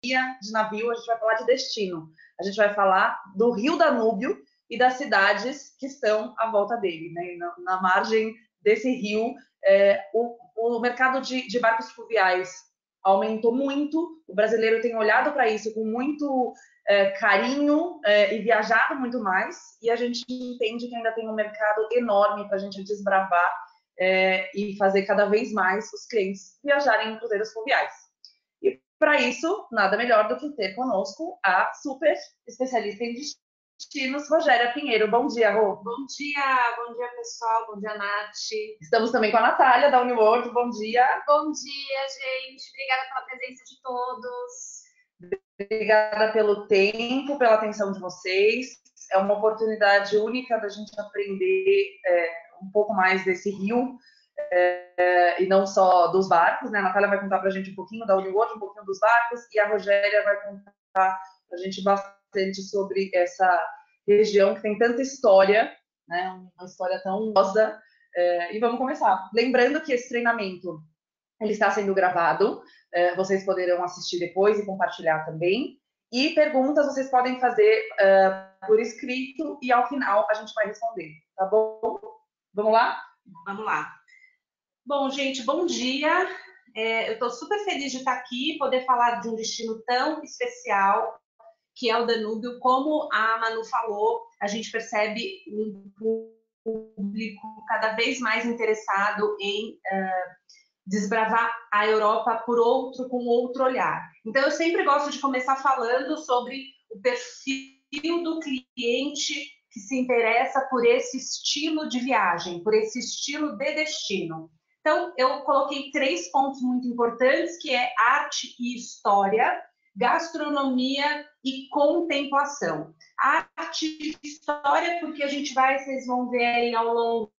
de navio, a gente vai falar de destino. A gente vai falar do Rio Danúbio e das cidades que estão à volta dele, né? Na margem desse rio, o mercado de barcos fluviais aumentou muito. O brasileiro tem olhado para isso com muito carinho e viajado muito mais. E a gente entende que ainda tem um mercado enorme para a gente desbravar e fazer cada vez mais os clientes viajarem em cruzeiros fluviais. E para isso, nada melhor do que ter conosco a super especialista em destinos, Rogéria Pinheiro. Bom dia, Rô. Bom dia pessoal, bom dia, Nath. Estamos também com a Natália, da Uniworld. Bom dia. Bom dia, gente. Obrigada pela presença de todos. Obrigada pelo tempo, pela atenção de vocês. É uma oportunidade única da gente aprender um pouco mais desse rio, e não só dos barcos, né? A Natália vai contar para a gente um pouquinho da Uniworld, um pouquinho dos barcos, e a Rogéria vai contar para a gente bastante sobre essa região que tem tanta história, né? Uma história tão rosa. E vamos começar. Lembrando que esse treinamento ele está sendo gravado, vocês poderão assistir depois e compartilhar também. E perguntas vocês podem fazer por escrito e ao final a gente vai responder, tá bom? Vamos lá? Vamos lá. Bom, gente, bom dia. Eu estou super feliz de estar aqui, poder falar de um destino tão especial, que é o Danúbio. Como a Manu falou, a gente percebe um público cada vez mais interessado em desbravar a Europa com outro olhar. Então, eu sempre gosto de começar falando sobre o perfil do cliente que se interessa por esse estilo de viagem, por esse estilo de destino. Então, eu coloquei 3 pontos muito importantes, que é arte e história, gastronomia e contemplação. Arte e história, porque a gente vocês vão ver aí ao longo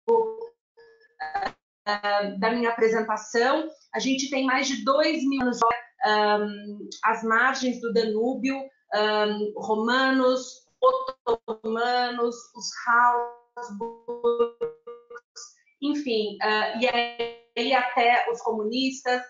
da minha apresentação, a gente tem mais de 2.000 anos às margens do Danúbio, romanos, otomanos, os Habsburgos, enfim, e aí até os comunistas,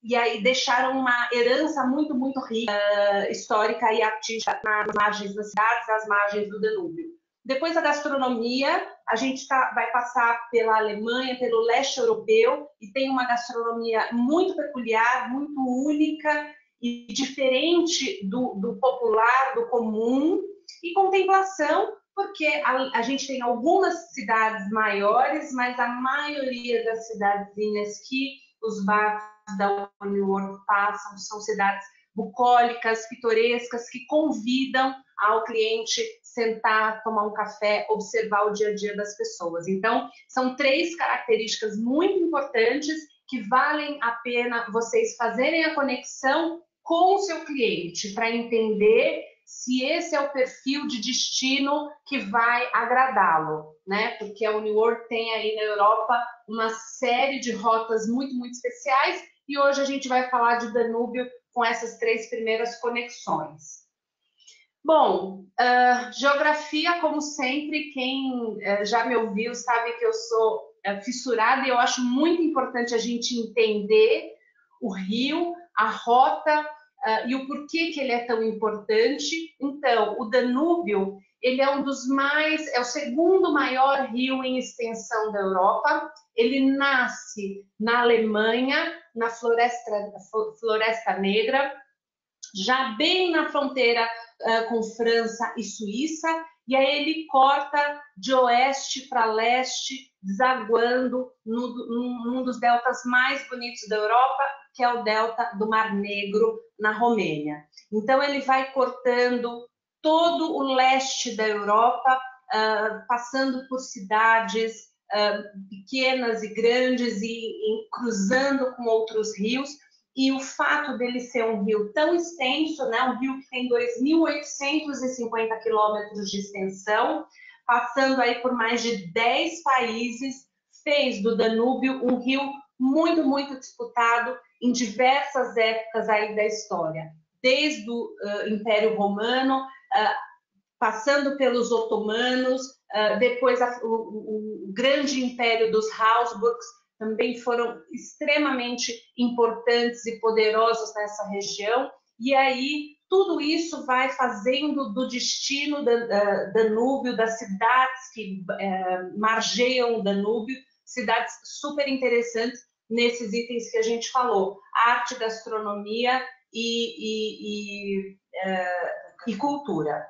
e aí deixaram uma herança muito, muito rica, histórica e artística nas margens das cidades, às margens do Danúbio. Depois a gastronomia, a gente vai passar pela Alemanha, pelo leste europeu, e tem uma gastronomia muito peculiar, muito única e diferente do popular, do comum. E contemplação, porque a gente tem algumas cidades maiores, mas a maioria das cidadezinhas que os barcos da Uniworld passam são cidades bucólicas, pitorescas, que convidam ao cliente sentar, tomar um café, observar o dia a dia das pessoas. Então, são 3 características muito importantes que valem a pena vocês fazerem a conexão com o seu cliente para entender se esse é o perfil de destino que vai agradá-lo, né? Porque a Uniworld tem aí na Europa uma série de rotas muito, muito especiais, e hoje a gente vai falar de Danúbio com essas 3 primeiras conexões. Bom, geografia, como sempre, quem já me ouviu sabe que eu sou fissurada, e eu acho muito importante a gente entender o rio, a rota e o porquê que ele é tão importante. Então, o Danúbio, ele é é o segundo maior rio em extensão da Europa. Ele nasce na Alemanha, na Floresta Negra, já bem na fronteira com França e Suíça, e aí ele corta de oeste para leste, desaguando num dos deltas mais bonitos da Europa, que é o delta do Mar Negro, na Romênia. Então, ele vai cortando todo o leste da Europa, passando por cidades pequenas e grandes e cruzando com outros rios. E o fato dele ser um rio tão extenso, né, um rio que tem 2.850 quilômetros de extensão, passando aí por mais de 10 países, fez do Danúbio um rio muito, muito disputado em diversas épocas aí da história. Desde o Império Romano, passando pelos otomanos, depois o grande império dos Habsburgos, também foram extremamente importantes e poderosos nessa região. E aí tudo isso vai fazendo do destino Danúbio, das cidades que margeiam o Danúbio, cidades super interessantes nesses itens que a gente falou: arte, gastronomia e cultura.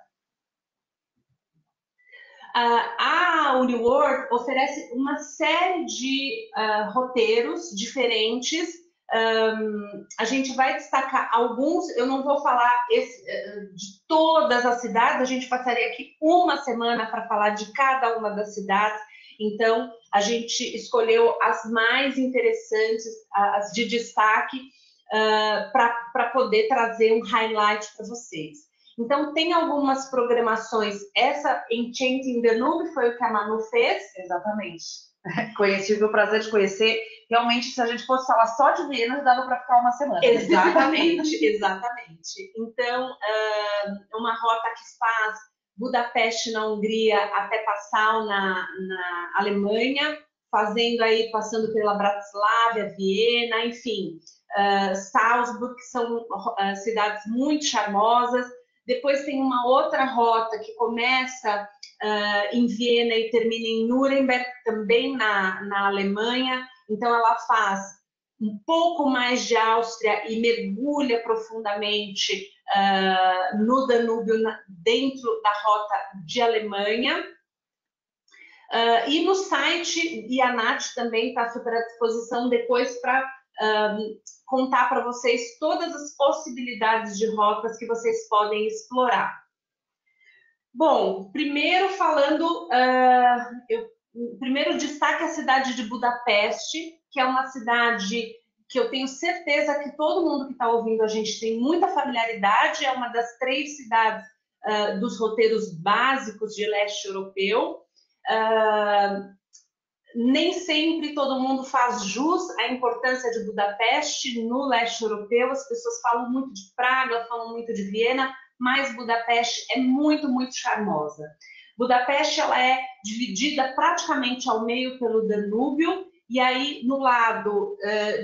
A UniWorld oferece uma série de roteiros diferentes. A gente vai destacar alguns, eu não vou falar de todas as cidades, a gente passaria aqui uma semana para falar de cada uma das cidades. Então, a gente escolheu as mais interessantes, as de destaque, para poder trazer um highlight para vocês. Então, tem algumas programações. Essa Enchanting Danube foi o que a Manu fez. Exatamente. Tive o prazer de conhecer. Realmente, se a gente fosse falar só de Viena, dava para ficar uma semana. Exatamente, exatamente. Então, uma rota que faz Budapeste na Hungria até Passau na Alemanha, passando pela Bratislava, Viena, enfim, Salzburg, que são cidades muito charmosas. Depois tem uma outra rota que começa em Viena e termina em Nuremberg, também na Alemanha. Então, ela faz um pouco mais de Áustria e mergulha profundamente no Danúbio, dentro da rota de Alemanha. E no site, e a Nath também está super à disposição depois para contar para vocês todas as possibilidades de rotas que vocês podem explorar. Bom, primeiro falando, primeiro destaque a cidade de Budapeste, que é uma cidade que eu tenho certeza que todo mundo que está ouvindo a gente tem muita familiaridade, é uma das 3 cidades dos roteiros básicos de leste europeu. Nem sempre todo mundo faz jus à importância de Budapeste no leste europeu. As pessoas falam muito de Praga, falam muito de Viena, mas Budapeste é muito, muito charmosa. Budapeste ela é dividida praticamente ao meio pelo Danúbio, e aí no lado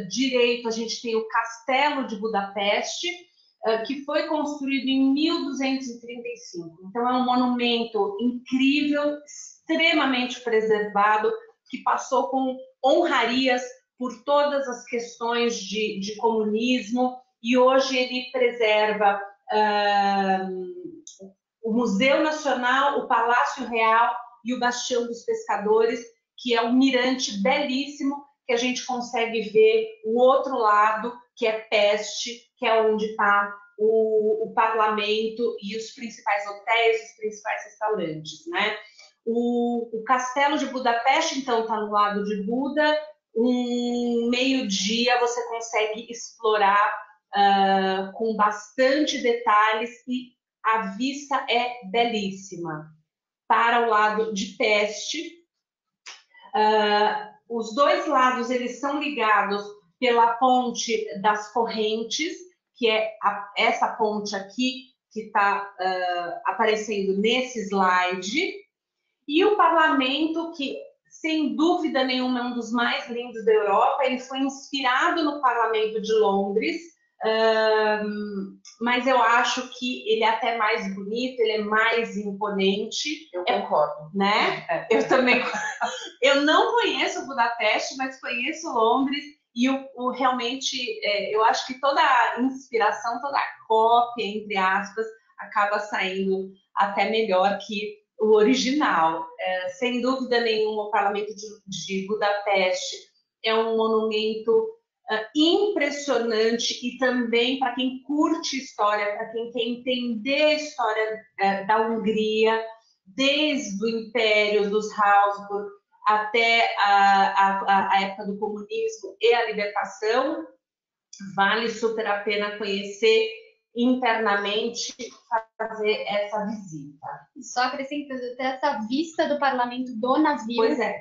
direito a gente tem o Castelo de Budapeste, que foi construído em 1235. Então é um monumento incrível, extremamente preservado, que passou com honrarias por todas as questões de comunismo, e hoje ele preserva o Museu Nacional, o Palácio Real e o Bastião dos Pescadores, que é um mirante belíssimo, que a gente consegue ver o outro lado, que é Peste, que é onde está o parlamento e os principais hotéis, os principais restaurantes, né? O Castelo de Budapeste, então, está no lado de Buda. Um meio-dia você consegue explorar com bastante detalhes e a vista é belíssima. Para o lado de Peste, os dois lados eles são ligados pela ponte das Correntes, que é essa ponte aqui que está aparecendo nesse slide. E o parlamento, que sem dúvida nenhuma é um dos mais lindos da Europa, ele foi inspirado no parlamento de Londres, mas eu acho que ele é até mais bonito, ele é mais imponente. Eu concordo. Né? Eu também. Eu não conheço Budapeste, mas conheço Londres, e realmente eu acho que toda a inspiração, toda a cópia, entre aspas, acaba saindo até melhor que o original. Sem dúvida nenhuma, o Parlamento de Budapeste é um monumento impressionante, e também para quem curte história, para quem quer entender a história da Hungria, desde o Império dos Habsburg até a época do comunismo e a libertação, vale super a pena conhecer internamente, fazer essa visita. Só acrescentando, até essa vista do parlamento do navio. Pois é.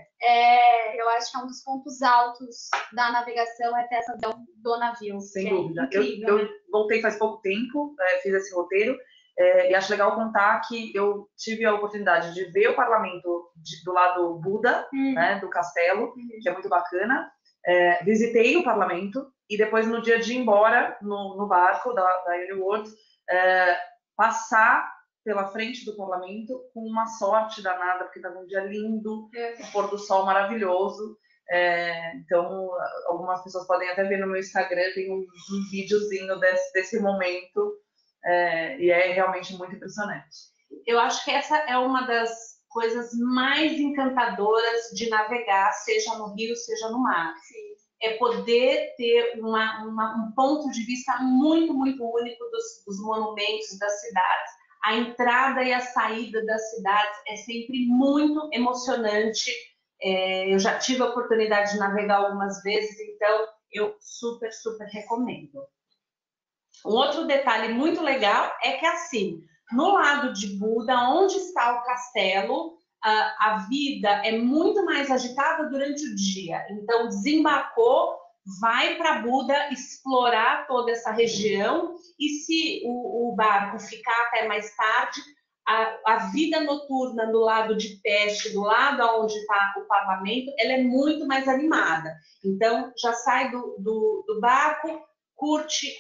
Eu acho que é um dos pontos altos da navegação, é ter essa visão do navio. Sem dúvida. Incrível, eu voltei faz pouco tempo, fiz esse roteiro, e acho legal contar que eu tive a oportunidade de ver o parlamento do lado Buda, né, do castelo, que é muito bacana. visitei o parlamento e depois, no dia de ir embora, no barco da Uniworld, passar pela frente do parlamento com uma sorte danada, porque estava um dia lindo, um pôr do sol maravilhoso. Então, algumas pessoas podem até ver no meu Instagram, tem um videozinho desse momento, e é realmente muito impressionante. Eu acho que essa é uma das coisas mais encantadoras de navegar, seja no rio, seja no mar. Sim. É poder ter um ponto de vista muito, muito único dos monumentos das cidades. A entrada e a saída das cidades é sempre muito emocionante. Eu já tive a oportunidade de navegar algumas vezes, então eu super, super recomendo. Um outro detalhe muito legal é que, assim, no lado de Buda, onde está o castelo, a vida é muito mais agitada durante o dia. Então, desembarcou, vai para Buda explorar toda essa região, e se o barco ficar até mais tarde, a vida noturna do lado de Peste, do lado onde está o parlamento, ela é muito mais animada. Então, já sai do barco, curte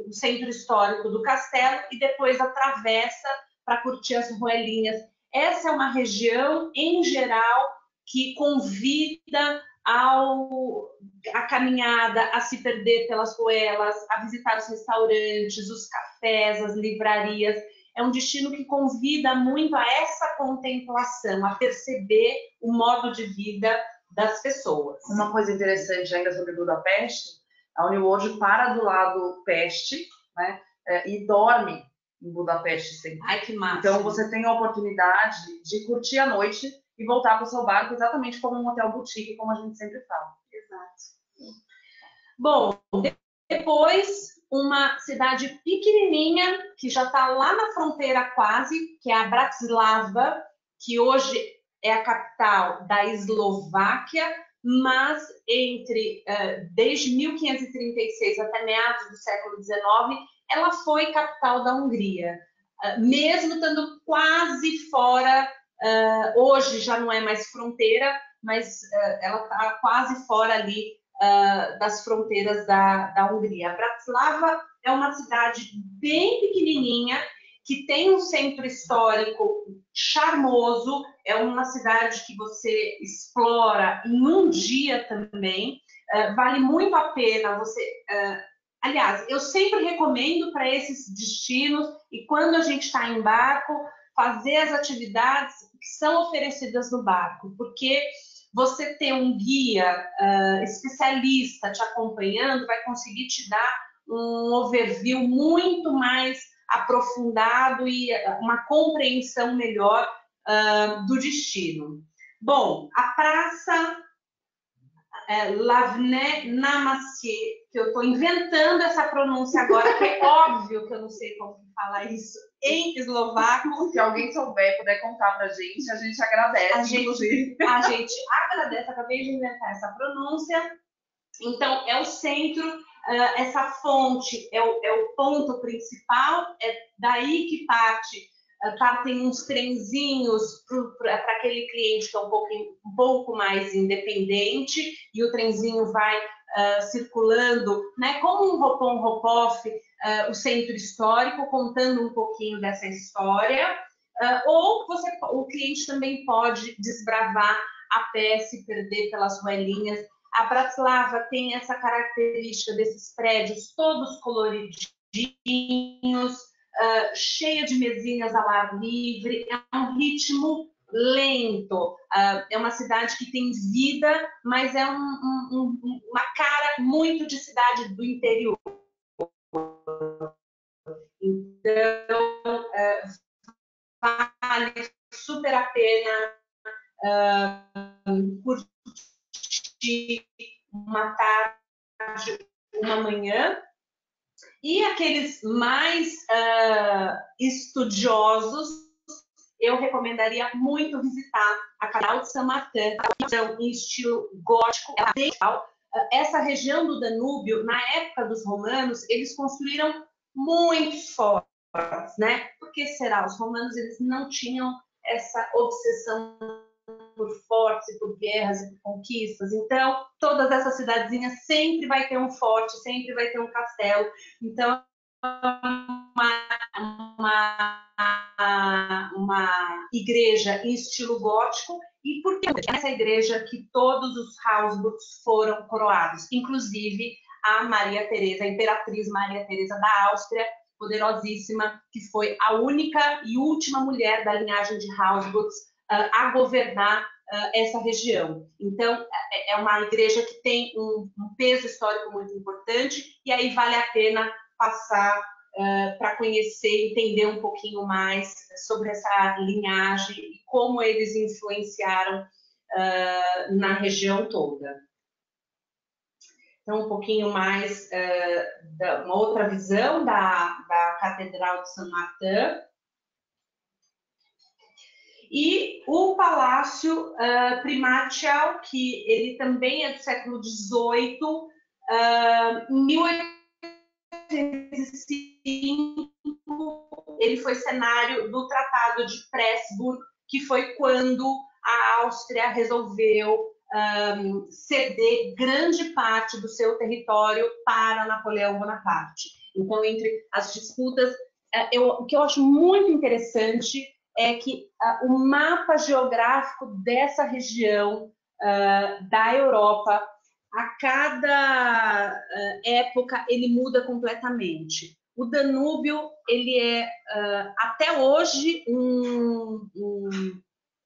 o centro histórico do castelo e depois atravessa para curtir as ruelinhas. Essa é uma região, em geral, que convida a caminhada, a se perder pelas ruelas, a visitar os restaurantes, os cafés, as livrarias. É um destino que convida muito a essa contemplação, a perceber o modo de vida das pessoas. Uma coisa interessante ainda sobre Budapeste, a Uniworld para do lado Peste, né, e dorme em Budapeste sempre. Ai, que massa. Então você tem a oportunidade de curtir a noite e voltar para o seu barco exatamente como um hotel boutique, como a gente sempre fala. Exato. Bom, depois uma cidade pequenininha que já está lá na fronteira quase, que é a Bratislava, que hoje é a capital da Eslováquia, mas desde 1536 até meados do século XIX, ela foi capital da Hungria, mesmo estando quase fora, hoje já não é mais fronteira, mas ela está quase fora ali das fronteiras da Hungria. Bratislava é uma cidade bem pequenininha, que tem um centro histórico charmoso, é uma cidade que você explora em um dia também, vale muito a pena você... aliás, eu sempre recomendo para esses destinos, e quando a gente está em barco, fazer as atividades que são oferecidas no barco, porque você ter um guia especialista te acompanhando vai conseguir te dar um overview muito mais aprofundado e uma compreensão melhor do destino. Bom, a praça Lavne Namasie, que eu estou inventando essa pronúncia agora, que é óbvio que eu não sei como falar isso em eslovaco. Se alguém souber, puder contar pra gente, a gente agradece, inclusive. A gente agradece, acabei de inventar essa pronúncia. Então, é o centro, essa fonte é o ponto principal, é daí que partem uns trenzinhos para aquele cliente que é um pouco mais independente, e o trenzinho vai circulando, né, como um hop-on, hop-off, o centro histórico, contando um pouquinho dessa história, ou o cliente também pode desbravar a pé, se perder pelas ruelinhas. A Bratislava tem essa característica desses prédios todos coloridinhos, cheia de mesinhas ao ar livre, é um ritmo lento, é uma cidade que tem vida, mas é uma cara muito de cidade do interior. Então, vale super a pena curtir uma tarde, uma manhã. E aqueles mais estudiosos, eu recomendaria muito visitar a Catedral de Samarcand, em estilo gótico. Essa região do Danúbio, na época dos romanos, eles construíram muitos fortes, né? Por que será? Os romanos eles não tinham essa obsessão por fortes e por guerras e por conquistas. Então, todas essas cidadezinhas sempre vai ter um forte, sempre vai ter um castelo. Então, uma igreja em estilo gótico. E por que essa igreja que todos os Habsburgs foram coroados, inclusive a Maria Teresa, a Imperatriz Maria Teresa da Áustria, poderosíssima, que foi a única e última mulher da linhagem de Habsburgs a governar essa região. Então, é uma igreja que tem um peso histórico muito importante, e aí vale a pena passar para conhecer, entender um pouquinho mais sobre essa linhagem e como eles influenciaram na região toda. Então, um pouquinho mais, uma outra visão da Catedral de Saint-Martin. E o Palácio Primatial, que ele também é do século XVIII, em 1805, ele foi cenário do Tratado de Pressburg, que foi quando a Áustria resolveu ceder grande parte do seu território para Napoleão Bonaparte. Então, entre as disputas, o que eu acho muito interessante é que o mapa geográfico dessa região da Europa, a cada época, ele muda completamente. O Danúbio, ele é, até hoje,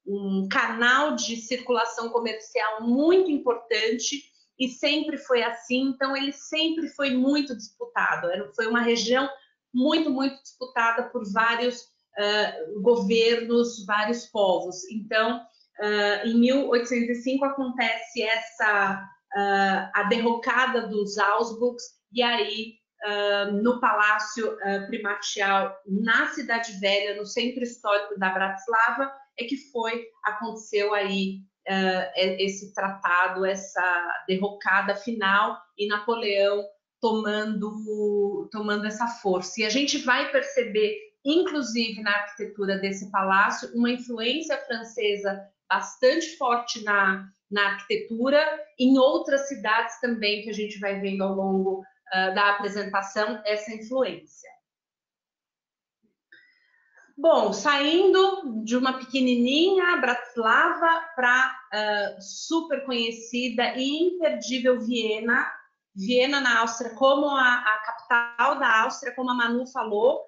um canal de circulação comercial muito importante, e sempre foi assim. Então, ele sempre foi muito disputado. Foi uma região muito, muito disputada por vários governos, vários povos. Então, em 1805 acontece a derrocada dos Habsburgs, e aí no Palácio Primatial, na Cidade Velha, no centro histórico da Bratislava, é que aconteceu aí esse tratado, essa derrocada final, e Napoleão tomando essa força. E a gente vai perceber, inclusive na arquitetura desse palácio, uma influência francesa bastante forte na arquitetura, em outras cidades também, que a gente vai vendo ao longo da apresentação, essa influência. Bom, saindo de uma pequenininha Bratislava para super conhecida e imperdível Viena. Viena, na Áustria, como a capital da Áustria, como a Manu falou,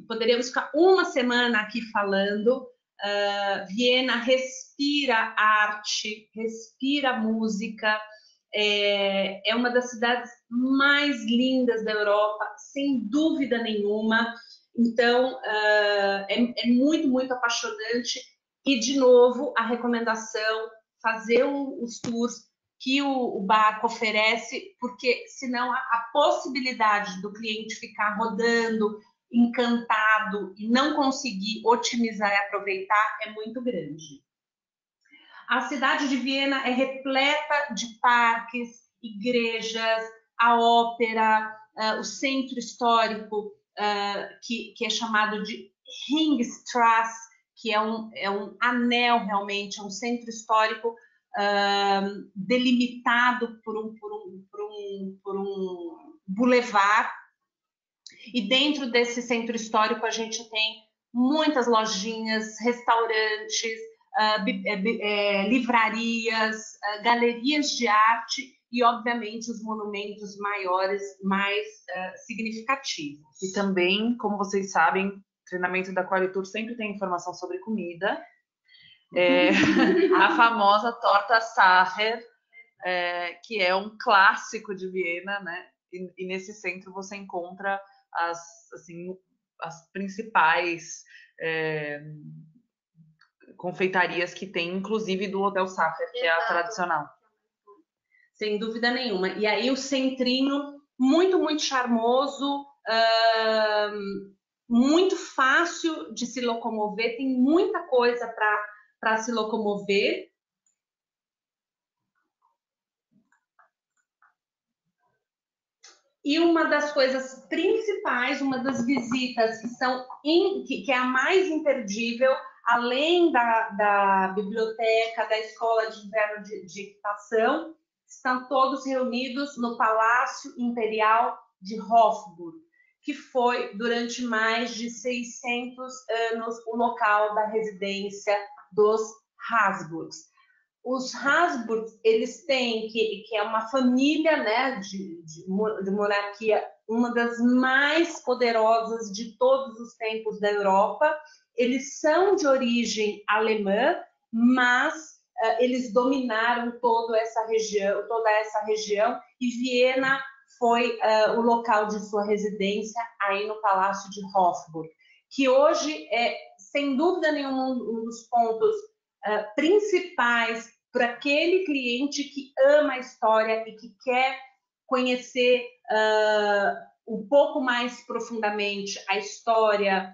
poderíamos ficar uma semana aqui falando. Viena respira arte, respira música, é uma das cidades mais lindas da Europa, sem dúvida nenhuma. Então, é muito, muito apaixonante. E, de novo, a recomendação, fazer os tours que o barco oferece, porque senão a possibilidade do cliente ficar rodando, encantado, e não conseguir otimizar e aproveitar é muito grande. A cidade de Viena é repleta de parques, igrejas, a ópera, o centro histórico, que é chamado de Ringstrasse, que é um anel realmente, é um centro histórico delimitado por um boulevard. E dentro desse centro histórico a gente tem muitas lojinhas, restaurantes, livrarias, galerias de arte e, obviamente, os monumentos maiores, mais significativos. E também, como vocês sabem, treinamento da Qualitour sempre tem informação sobre comida. A famosa torta Sacher, que é um clássico de Viena, né? E nesse centro você encontra as principais confeitarias que tem, inclusive do Hotel Sacher, que é a tradicional. Sem dúvida nenhuma. E aí o centrinho, muito, muito charmoso, muito fácil de se locomover, tem muita coisa para se locomover. E uma das coisas principais, uma das visitas que é a mais imperdível, além da biblioteca, da Escola de Inverno de Equitação, estão todos reunidos no Palácio Imperial de Hofburg, que foi, durante mais de 600 anos, o local da residência dos Habsburgs. Os Habsburgs, eles têm, que é uma família, né, de monarquia, uma das mais poderosas de todos os tempos da Europa. Eles são de origem alemã, mas eles dominaram toda essa região, e Viena foi o local de sua residência aí no Palácio de Hofburg, que hoje é, sem dúvida nenhuma, um dos pontos principais para aquele cliente que ama a história e que quer conhecer um pouco mais profundamente a história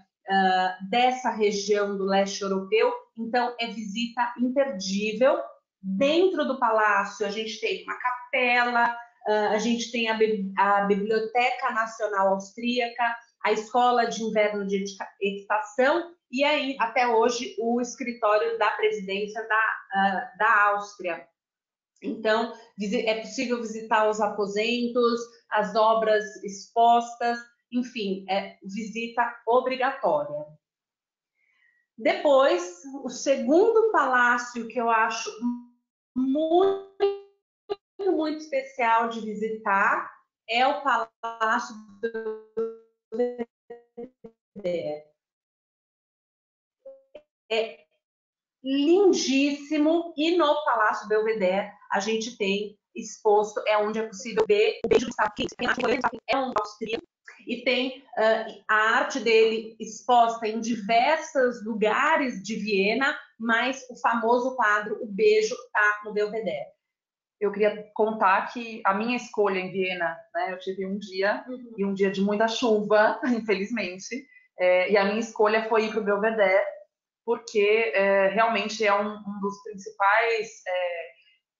dessa região do leste europeu. Então, é visita imperdível. Dentro do palácio, a gente tem uma capela, a gente tem a Biblioteca Nacional Austríaca, a Escola de Inverno de Equitação e aí, até hoje, o escritório da presidência da Áustria. Então, é possível visitar os aposentos, as obras expostas, enfim, é visita obrigatória. Depois, o segundo palácio que eu acho muito, muito especial de visitar é o Palácio do Belvedere. É lindíssimo, e no Palácio Belvedere a gente tem exposto, é onde é possível ver o beijo do Gustavo Klimt, é um austríaco, e tem a arte dele exposta em diversos lugares de Viena, mas o famoso quadro O Beijo está no Belvedere. Eu queria contar que a minha escolha em Viena, né, eu tive um dia, e um dia de muita chuva, infelizmente, e a minha escolha foi ir para o Belvedere, porque realmente é um dos principais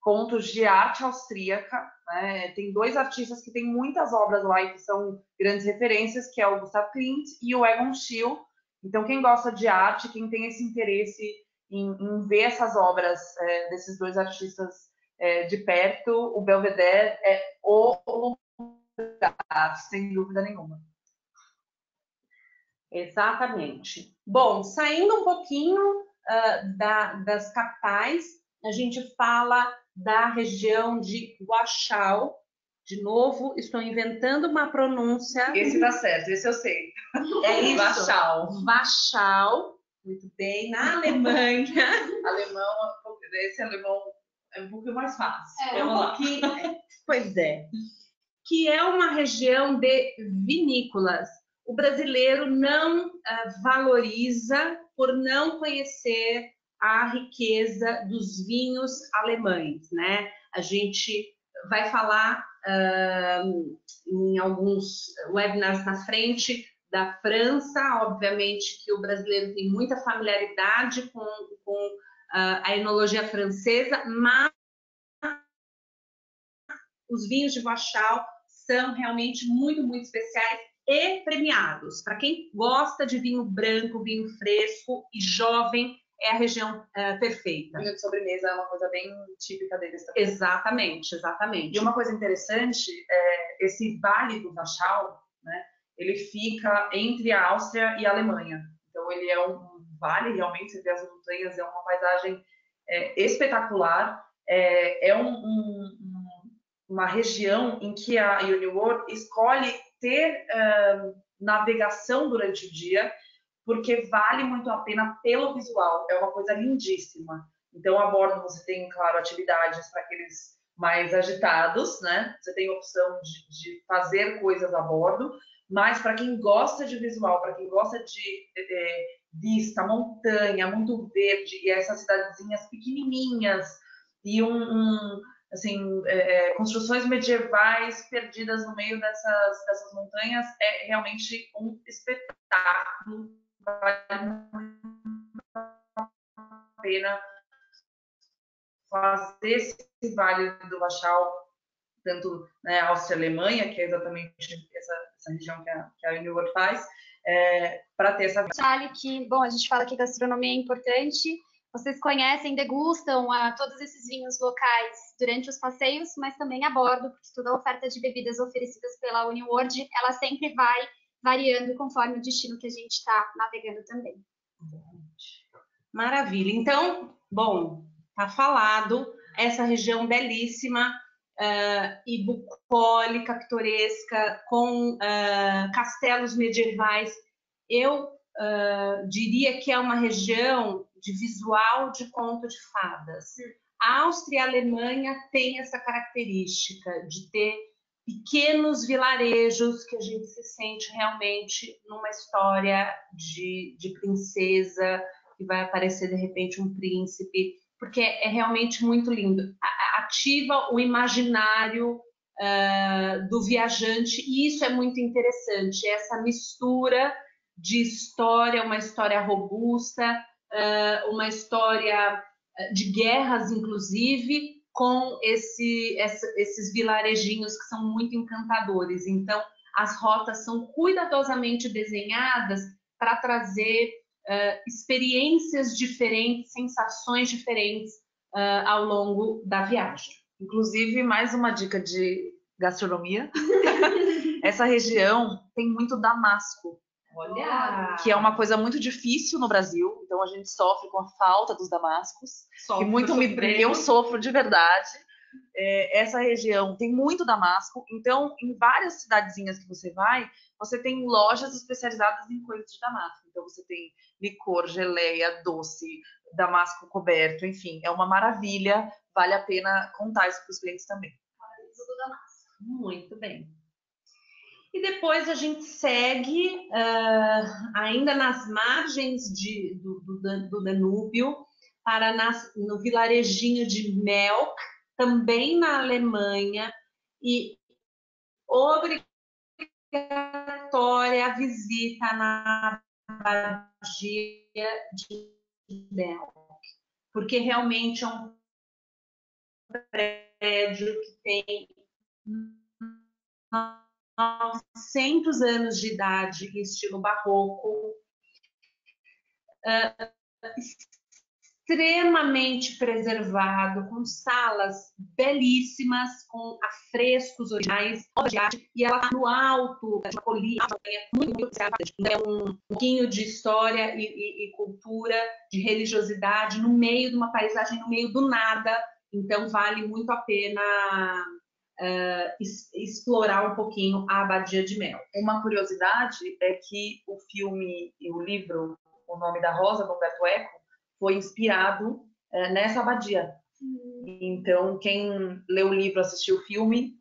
pontos de arte austríaca, né? Tem dois artistas que têm muitas obras lá e que são grandes referências, que é o Gustav Klimt e o Egon Schiele. Então, quem gosta de arte, quem tem esse interesse em ver essas obras desses dois artistas de perto, o Belvedere é o lugar, sem dúvida nenhuma. Exatamente. Bom, saindo um pouquinho das capitais, a gente fala da região de Warschau. De novo, estou inventando uma pronúncia. Esse tá certo, esse eu sei. É isso. Warschau. Warschau. Muito bem. Na Alemanha. Esse alemão é um pouquinho mais fácil. É um pouquinho. Pois é. Que é uma região de vinícolas. O brasileiro não valoriza por não conhecer a riqueza dos vinhos alemães, né? A gente vai falar em alguns webinars na frente da França, obviamente que o brasileiro tem muita familiaridade com a enologia francesa, mas os vinhos de Warschau são realmente muito, muito especiais e premiados. Para quem gosta de vinho branco, vinho fresco e jovem, é a região perfeita. Vinho de sobremesa é uma coisa bem típica deles também. Exatamente, exatamente. E uma coisa interessante, esse Vale do Warschau, né, ele fica entre a Áustria e a Alemanha. Então, ele é um vale, realmente, você vê as montanhas, é uma paisagem espetacular. É uma região em que a Uniworld escolhe ter navegação durante o dia, porque vale muito a pena pelo visual, é uma coisa lindíssima. Então, a bordo você tem, claro, atividades para aqueles mais agitados, né? Você tem a opção de fazer coisas a bordo, mas para quem gosta de visual, para quem gosta de vista, montanha, muito verde, e essas cidadezinhas pequenininhas, e assim, construções medievais perdidas no meio dessas montanhas, é realmente um espetáculo. Vale muito a pena fazer esse Vale do Warschau tanto, né, Áustria e Alemanha, que é exatamente essa região que a Uniworld faz, para ter essa... Charlie, que, bom, a gente fala que gastronomia é importante, vocês conhecem, degustam todos esses vinhos locais durante os passeios, mas também a bordo, porque toda a oferta de bebidas oferecidas pela Uniworld, ela sempre vai variando conforme o destino que a gente está navegando também. Maravilha. Então, bom, tá falado, essa região belíssima, e bucólica, pitoresca, com castelos medievais. Eu diria que é uma região de visual de conto de fadas. A Áustria e a Alemanha têm essa característica de ter pequenos vilarejos que a gente se sente realmente numa história de princesa, que vai aparecer de repente um príncipe, porque é realmente muito lindo. Ativa o imaginário do viajante, e isso é muito interessante, essa mistura de história, uma história robusta, uma história de guerras, inclusive, com esses vilarejinhos que são muito encantadores. Então, as rotas são cuidadosamente desenhadas para trazer experiências diferentes, sensações diferentes ao longo da viagem. Inclusive, mais uma dica de gastronomia. Essa região tem muito damasco. Olha! Que é uma coisa muito difícil no Brasil, então a gente sofre com a falta dos damascos. Sofro, e muito eu sofro de verdade. Essa região tem muito damasco, então em várias cidadezinhas que você vai, você tem lojas especializadas em coisas de damasco. Então você tem licor, geleia, doce, damasco coberto, enfim, é uma maravilha, vale a pena contar isso para os clientes também. Muito bem. E depois a gente segue ainda nas margens do Danúbio, no vilarejinho de Melk, também na Alemanha, e obrigatória a visita na Badia de Melk, porque realmente é um prédio que tem 900 anos de idade, estilo barroco, extremamente preservado, com salas belíssimas, com afrescos originais, obras de arte, e ela está no alto de uma colina, muito um pouquinho de história e cultura, de religiosidade, no meio de uma paisagem, no meio do nada. Então vale muito a pena explorar um pouquinho a Abadia de Mel. Uma curiosidade é que o filme e o livro O Nome da Rosa, do Umberto Eco, foi inspirado nessa abadia. Então, quem leu o livro, assistiu o filme,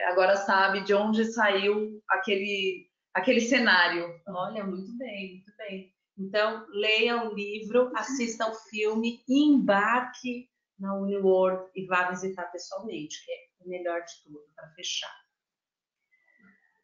agora sabe de onde saiu aquele cenário. Olha, muito bem, muito bem. Então, leia o livro, assista o filme, embarque na Uniworld e vá visitar pessoalmente, que é o melhor de tudo, para fechar.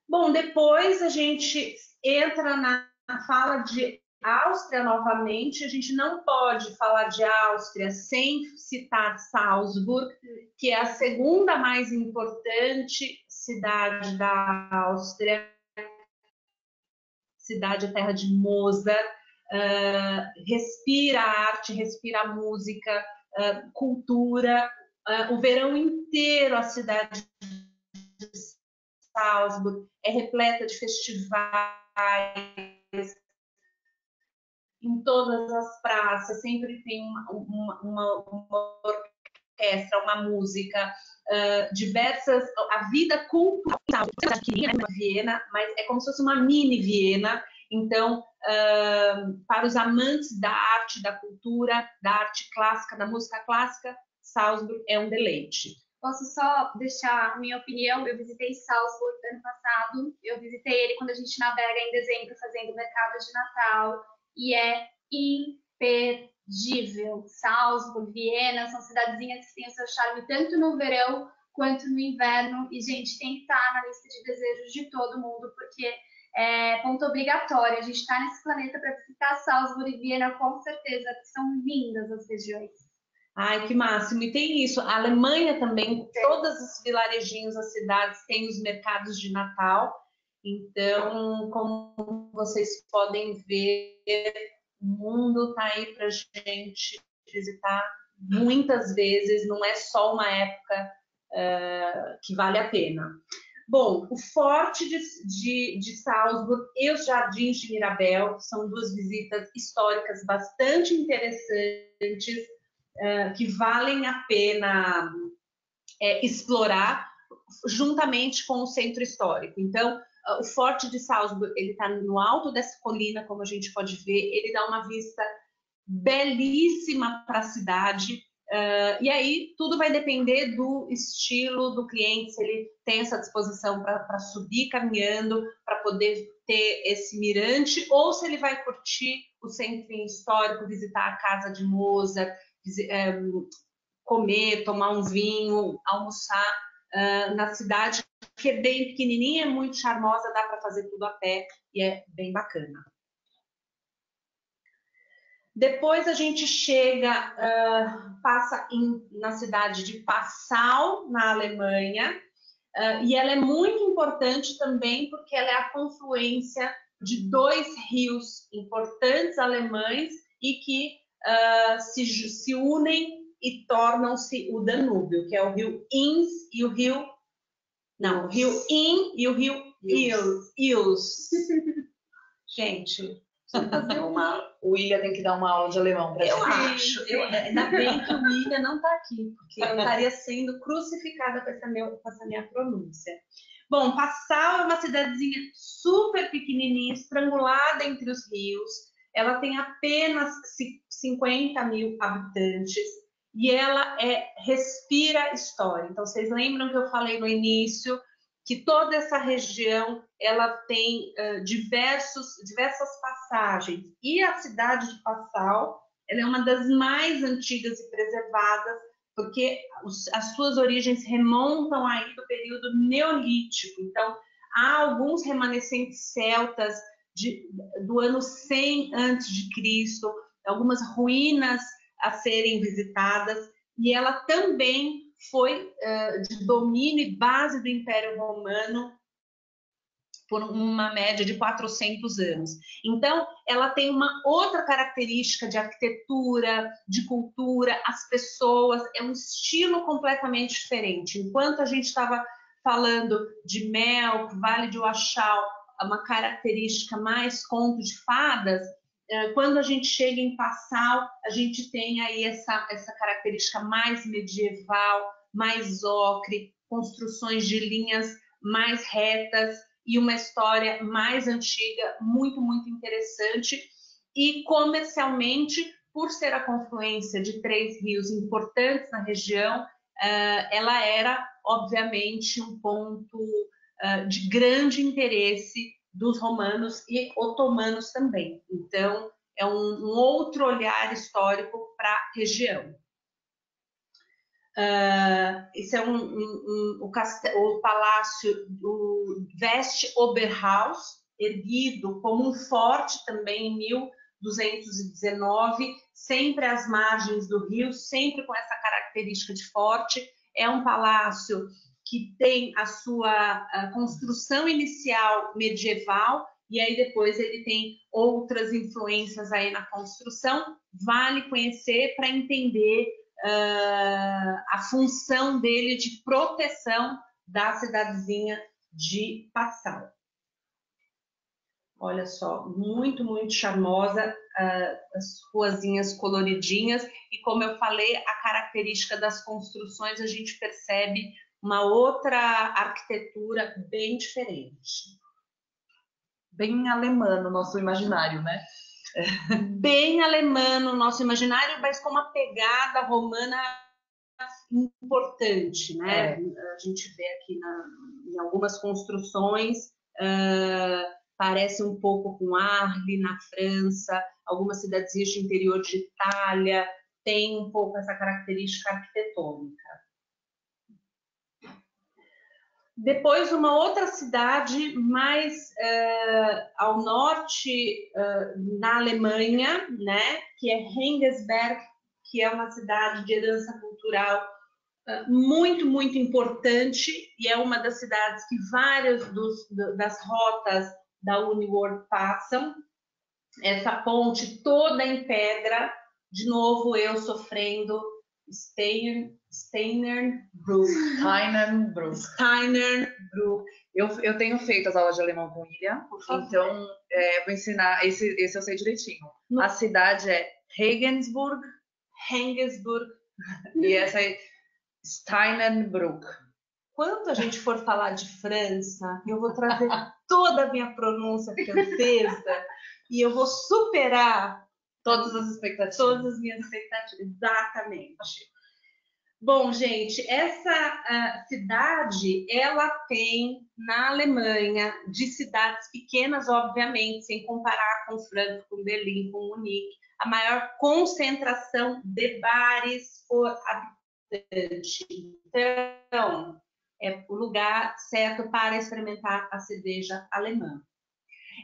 Bom, depois a gente entra na fala de Áustria novamente. A gente não pode falar de Áustria sem citar Salzburg, que é a segunda mais importante cidade da Áustria, cidade terra de Mozart. Respira arte, respira música, cultura. O verão inteiro a cidade de Salzburg é repleta de festivais, em todas as praças, sempre tem uma orquestra, uma música, diversas, a vida cultural, Viena, mas é como se fosse uma mini Viena. Então, para os amantes da arte, da cultura, da arte clássica, da música clássica, Salzburg é um deleite. Posso só deixar minha opinião? Eu visitei Salzburg ano passado, eu visitei ele quando a gente navega em dezembro fazendo mercado de Natal, e é imperdível. Salzburg, Viena, são cidadezinhas que têm o seu charme tanto no verão quanto no inverno, e, gente, tem que estar na lista de desejos de todo mundo, porque é ponto obrigatório. A gente está nesse planeta para visitar Salzburg e Viena, com certeza, que são lindas as regiões. Ai, que máximo. E tem isso. A Alemanha também, todos os vilarejinhos, as cidades têm os mercados de Natal. Então, como vocês podem ver, o mundo está aí para a gente visitar muitas vezes. Não é só uma época que vale a pena. Bom, o Forte de Salzburg e os Jardins de Mirabel são duas visitas históricas bastante interessantes, que valem a pena explorar juntamente com o centro histórico. Então, o Forte de Salzburg, ele está no alto dessa colina, como a gente pode ver, ele dá uma vista belíssima para a cidade. E aí tudo vai depender do estilo do cliente, se ele tem essa disposição para subir caminhando, para poder ter esse mirante, ou se ele vai curtir o centro histórico, visitar a casa de Mozart, comer, tomar um vinho, almoçar na cidade, que é bem pequenininha, é muito charmosa, dá para fazer tudo a pé e é bem bacana. Depois a gente chega, passa na cidade de Passau, na Alemanha, e ela é muito importante também porque ela é a confluência de dois rios importantes alemães e que se unem e tornam-se o Danúbio, que é o rio Inn e o rio... Não, o rio Inn e o rio Ilz. Gente... Fazer o William tem que dar uma aula de alemão para eu acho. Ainda bem que o William não está aqui, porque eu estaria sendo crucificada com essa minha pronúncia. Bom, Passau é uma cidadezinha super pequenininha, estrangulada entre os rios. Ela tem apenas 50 mil habitantes e ela respira história. Então, vocês lembram que eu falei no início que toda essa região ela tem diversas passagens. E a cidade de Passau, ela é uma das mais antigas e preservadas, porque as suas origens remontam aí do período neolítico. Então, há alguns remanescentes celtas do ano 100 a.C., algumas ruínas a serem visitadas, e ela também foi de domínio e base do Império Romano por uma média de 400 anos. Então, ela tem uma outra característica de arquitetura, de cultura, as pessoas, é um estilo completamente diferente. Enquanto a gente estava falando de Melk, Vale de Wachau, uma característica mais conto de fadas, quando a gente chega em Passau, a gente tem aí essa característica mais medieval, mais ocre, construções de linhas mais retas e uma história mais antiga, muito, muito interessante. E comercialmente, por ser a confluência de três rios importantes na região, ela era, obviamente, um ponto de grande interesse dos romanos e otomanos também. Então, é um outro olhar histórico para a região. Esse é o palácio do West-Oberhaus, erguido como um forte também em 1219, sempre às margens do rio, sempre com essa característica de forte. É um palácio que tem a sua construção inicial medieval, e aí depois ele tem outras influências aí na construção. Vale conhecer para entender a função dele de proteção da cidadezinha de Passau. Olha só, muito, muito charmosa, as ruazinhas coloridinhas, e como eu falei, a característica das construções, a gente percebe uma outra arquitetura bem diferente. Bem alemã no nosso imaginário, né? Bem alemã no nosso imaginário, mas com uma pegada romana importante, né? A gente vê aqui em algumas construções, parece um pouco com Arles, na França, algumas cidadezinhas de interior de Itália, tem um pouco essa característica arquitetônica. Depois, uma outra cidade mais ao norte na Alemanha, né, que é Rendsberg, que é uma cidade de herança cultural muito, muito importante, e é uma das cidades que várias das rotas da UniWorld passam. Essa ponte toda em pedra, de novo eu sofrendo Steinerbrook. Eu tenho feito as aulas de alemão com Ilha, então vou ensinar, esse eu sei direitinho. A cidade é Regensburg, e essa é Steinenbrook. Quando a gente for falar de França, eu vou trazer toda a minha pronúncia francesa e eu vou superar todas as expectativas. Todas as minhas expectativas, exatamente. Bom, gente, essa cidade, ela tem na Alemanha, de cidades pequenas, obviamente, sem comparar com Frankfurt, com Berlim, com Munique, a maior concentração de bares por habitante. Então, é o lugar certo para experimentar a cerveja alemã.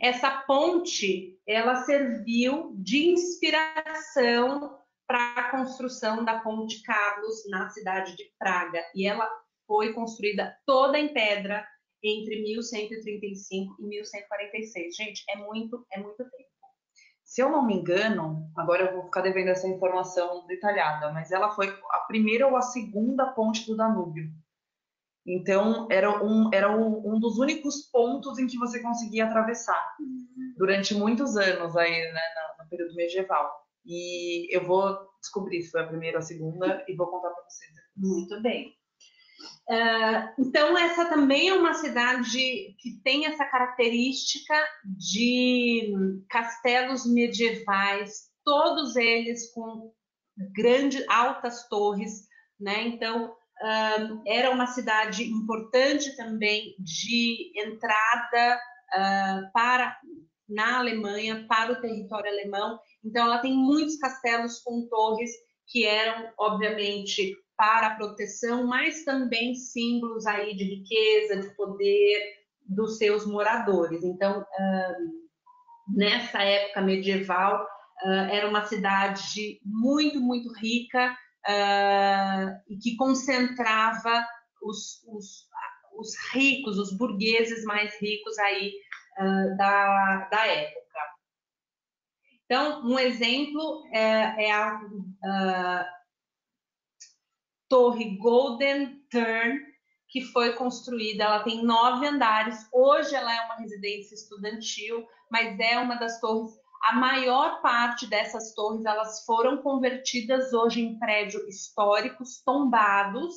Essa ponte, ela serviu de inspiração para a construção da Ponte Carlos na cidade de Praga. E ela foi construída toda em pedra entre 1135 e 1146. Gente, é muito tempo. Se eu não me engano, agora eu vou ficar devendo essa informação detalhada, mas ela foi a primeira ou a segunda ponte do Danúbio. Então, era um dos únicos pontos em que você conseguia atravessar durante muitos anos aí, né, no período medieval. E eu vou descobrir se foi a primeira ou a segunda e vou contar para vocês. Muito bem. Então, essa também é uma cidade que tem essa característica de castelos medievais, todos eles com grandes, altas torres, né? Então, era uma cidade importante também de entrada na Alemanha, para o território alemão. Então, ela tem muitos castelos com torres que eram, obviamente, para a proteção, mas também símbolos aí de riqueza, de poder dos seus moradores. Então, nessa época medieval, era uma cidade muito, muito rica e que concentrava os ricos, os burgueses mais ricos aí da época. Então, um exemplo é a Torre Golden Turn, que foi construída, ela tem 9 andares, hoje ela é uma residência estudantil, mas é uma das torres, a maior parte dessas torres, elas foram convertidas hoje em prédios históricos tombados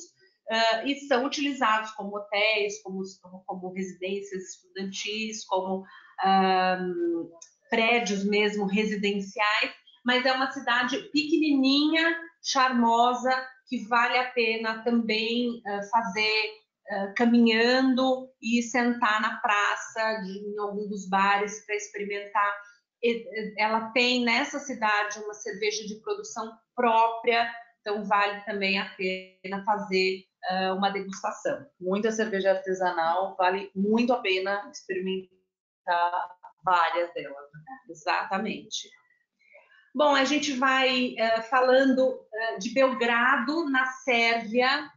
e são utilizados como hotéis, como residências estudantis, como prédios mesmo residenciais, mas é uma cidade pequenininha, charmosa, que vale a pena também fazer caminhando e sentar na praça, em algum dos bares para experimentar. Ela tem nessa cidade uma cerveja de produção própria, então vale também a pena fazer uma degustação. Muita cerveja artesanal, vale muito a pena experimentar várias delas. Exatamente. Bom, a gente vai falando de Belgrado, na Sérvia.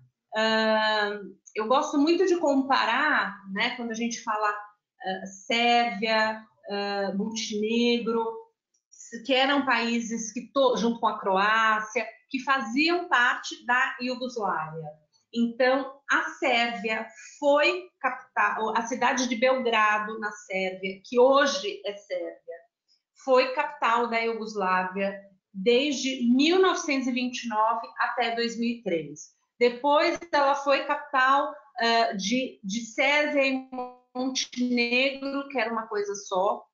Eu gosto muito de comparar, né, quando a gente fala Sérvia, Montenegro, que eram países que, junto com a Croácia, que faziam parte da Iugoslávia. Então, a Sérvia foi capital, a cidade de Belgrado, na Sérvia, que hoje é Sérvia, foi capital da Iugoslávia desde 1929 até 2003. Depois, ela foi capital de Sérvia e Montenegro, que era uma coisa só.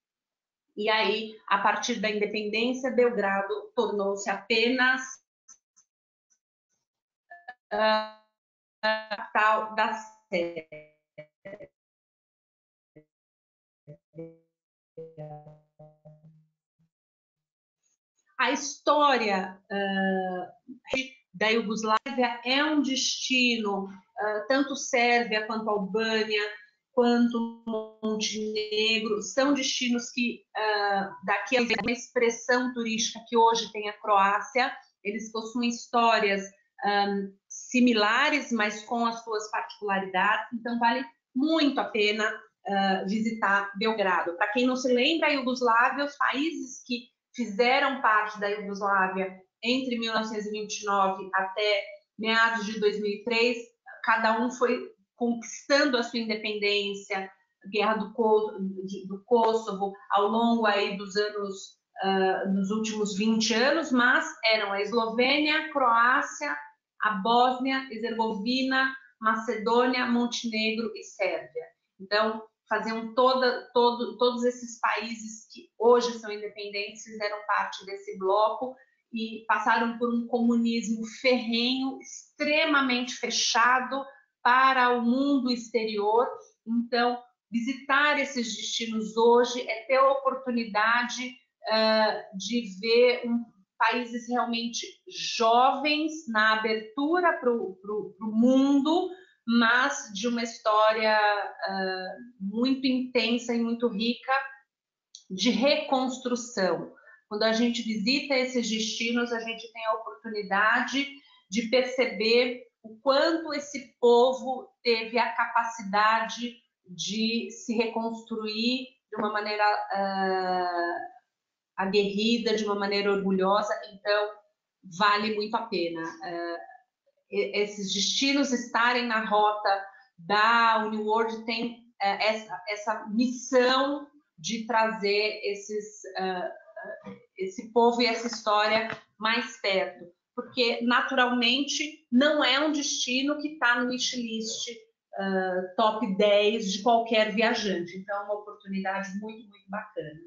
E aí, a partir da independência, Belgrado tornou-se apenas capital da Sérvia. A história da Iugoslávia é um destino, tanto Sérvia quanto Albânia, quanto Montenegro, são destinos que daqui a uma expressão turística que hoje tem a Croácia, eles possuem histórias similares, mas com as suas particularidades, então vale muito a pena visitar Belgrado. Para quem não se lembra, a Iugoslávia, os países que fizeram parte da Iugoslávia entre 1929 até meados de 2003, cada um foi conquistando a sua independência, guerra do Kosovo, ao longo aí dos anos, nos últimos 20 anos, mas eram a Eslovênia, Croácia, a Bósnia, Herzegovina, Macedônia, Montenegro e Sérvia. Então, faziam todos esses países que hoje são independentes, fizeram parte desse bloco e passaram por um comunismo ferrenho, extremamente fechado para o mundo exterior. Então, visitar esses destinos hoje é ter a oportunidade de ver países realmente jovens na abertura para o mundo, mas de uma história muito intensa e muito rica de reconstrução. Quando a gente visita esses destinos, a gente tem a oportunidade de perceber o quanto esse povo teve a capacidade de se reconstruir de uma maneira aguerrida, de uma maneira orgulhosa. Então, vale muito a pena esses destinos estarem na rota da UniWorld. Tem essa missão de trazer esse povo e essa história mais perto, porque naturalmente não é um destino que está no wishlist top 10 de qualquer viajante, então é uma oportunidade muito, muito bacana.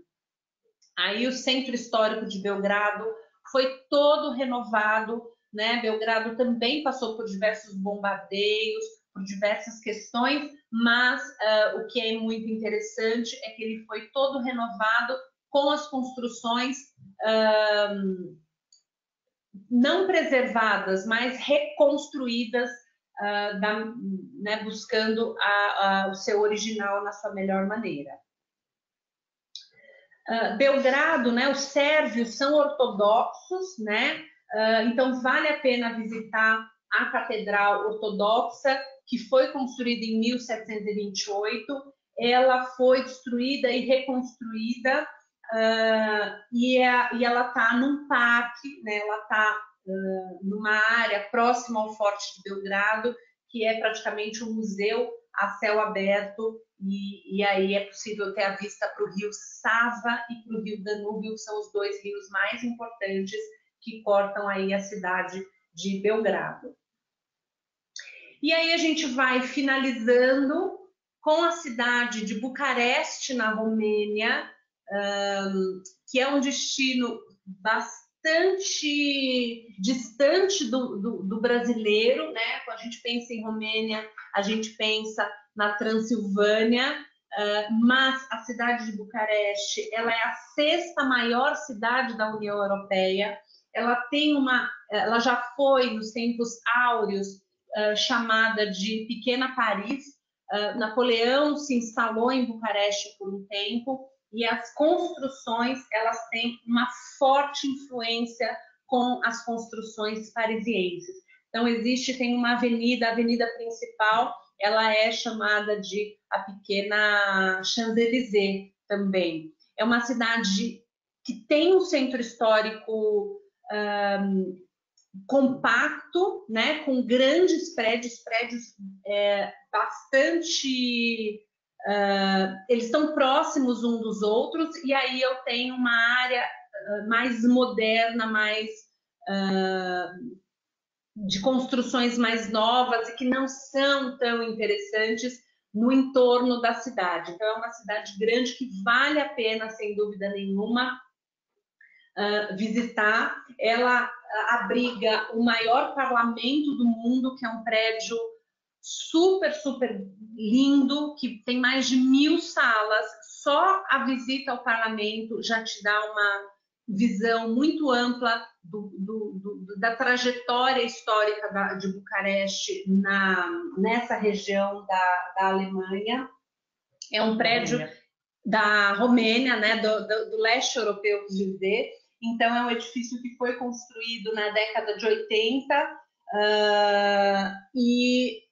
Aí o Centro Histórico de Belgrado foi todo renovado, né? Belgrado também passou por diversos bombardeios, por diversas questões, mas o que é muito interessante é que ele foi todo renovado com as construções não preservadas, mas reconstruídas, né, buscando o seu original na sua melhor maneira. Belgrado, né, os sérvios são ortodoxos, né? Então vale a pena visitar a Catedral Ortodoxa, que foi construída em 1728. Ela foi destruída e reconstruída, e ela está num parque, né? Ela está numa área próxima ao Forte de Belgrado, que é praticamente um museu a céu aberto, e aí é possível ter a vista para o rio Sava e para o rio Danúbio, que são os dois rios mais importantes que cortam aí a cidade de Belgrado. E aí a gente vai finalizando com a cidade de Bucareste, na Romênia, que é um destino bastante distante do brasileiro, né? Quando a gente pensa em Romênia, a gente pensa na Transilvânia, mas a cidade de Bucareste, ela é a 6ª maior cidade da União Europeia. Ela ela já foi nos tempos áureos chamada de Pequena Paris. Napoleão se instalou em Bucareste por um tempo, e as construções, elas têm uma forte influência com as construções parisienses. Então tem uma avenida, a avenida principal, ela é chamada de a Pequena Champs-Élysées também. É uma cidade que tem um centro histórico compacto, né, com grandes prédios bastante... eles estão próximos uns dos outros, e aí eu tenho uma área mais moderna, mais de construções mais novas e que não são tão interessantes no entorno da cidade. Então é uma cidade grande que vale a pena, sem dúvida nenhuma, visitar. Ela abriga o maior parlamento do mundo, que é um prédio super, super lindo, que tem mais de 1000 salas. Só a visita ao parlamento já te dá uma visão muito ampla da trajetória histórica de Bucareste nessa região da Alemanha. É um prédio da Romênia, né, do leste europeu, quis dizer. Então, é um edifício que foi construído na década de 80 e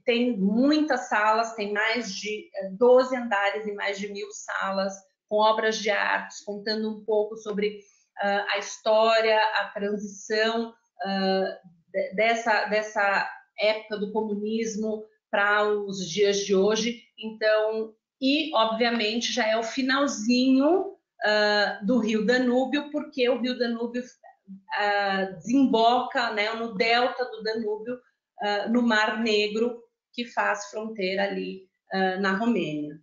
tem muitas salas, tem mais de 12 andares e mais de 1.000 salas, com obras de artes, contando um pouco sobre a história, a transição dessa época do comunismo para os dias de hoje. Então, e obviamente já é o finalzinho do Rio Danúbio, porque o Rio Danúbio desemboca, né, no delta do Danúbio, no Mar Negro, que faz fronteira ali na Romênia.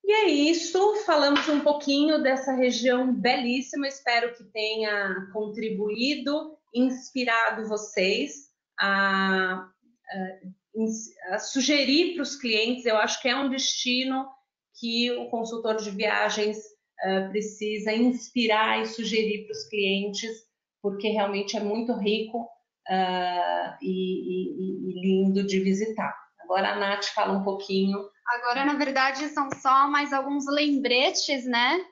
E é isso, falamos um pouquinho dessa região belíssima, espero que tenha contribuído, inspirado vocês a sugerir para os clientes. Eu acho que é um destino que o consultor de viagens precisa inspirar e sugerir para os clientes, porque realmente é muito rico e lindo de visitar. Agora a Nath fala um pouquinho. Agora, na verdade, são só mais alguns lembretes, né?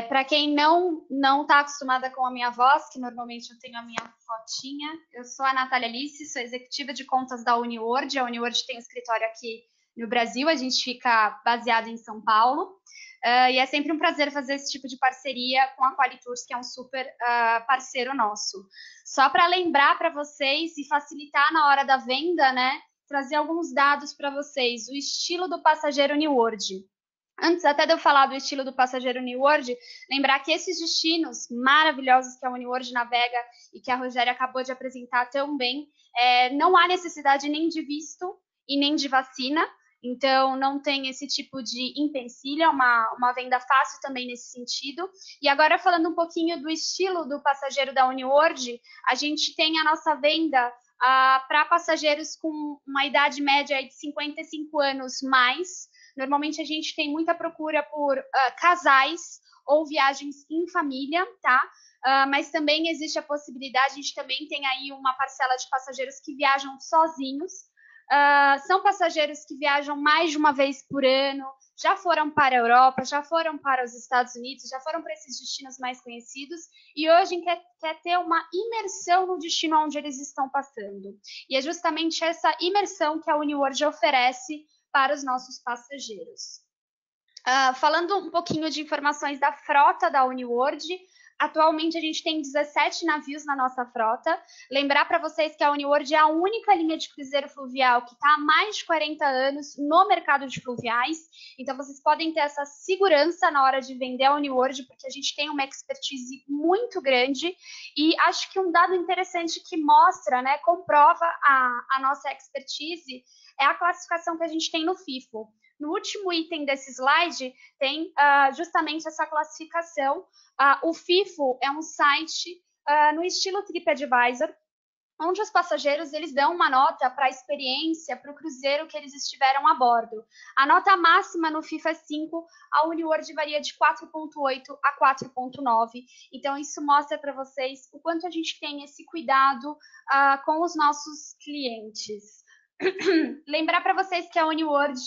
Para quem não está acostumada com a minha voz, que normalmente eu tenho a minha fotinha, eu sou a Natália Alice, sou executiva de contas da UniWorld. A UniWorld tem um escritório aqui no Brasil, a gente fica baseado em São Paulo. E é sempre um prazer fazer esse tipo de parceria com a Qualitours, que é um super parceiro nosso. Só para lembrar para vocês e facilitar na hora da venda, né? Trazer alguns dados para vocês. O estilo do passageiro UniWorld. Antes até de eu falar do estilo do passageiro UniWorld, lembrar que esses destinos maravilhosos que a UniWorld navega e que a Rogéria acabou de apresentar tão bem, não há necessidade nem de visto e nem de vacina. Então, não tem esse tipo de empecilho, é uma venda fácil também nesse sentido. E agora, falando um pouquinho do estilo do passageiro da UniWorld, a gente tem a nossa venda para passageiros com uma idade média de 55 anos mais. Normalmente, a gente tem muita procura por casais ou viagens em família, tá? Mas também existe a possibilidade, a gente também tem aí uma parcela de passageiros que viajam sozinhos. São passageiros que viajam mais de uma vez por ano, já foram para a Europa, já foram para os Estados Unidos, já foram para esses destinos mais conhecidos e hoje quer ter uma imersão no destino onde eles estão passando. E é justamente essa imersão que a UniWorld oferece para os nossos passageiros. Falando um pouquinho de informações da frota da UniWorld, atualmente a gente tem 17 navios na nossa frota. Lembrar para vocês que a UniWorld é a única linha de cruzeiro fluvial que está há mais de 40 anos no mercado de fluviais. Então, vocês podem ter essa segurança na hora de vender a UniWorld, porque a gente tem uma expertise muito grande. E acho que um dado interessante que mostra, né, comprova a nossa expertise, é a classificação que a gente tem no FIFO. No último item desse slide, tem justamente essa classificação. O FIFO é um site no estilo TripAdvisor, onde os passageiros eles dão uma nota para a experiência, para o cruzeiro que eles estiveram a bordo. A nota máxima no FIFO é 5, a UniWorld varia de 4.8 a 4.9. Então, isso mostra para vocês o quanto a gente tem esse cuidado com os nossos clientes. Lembrar para vocês que a UniWorld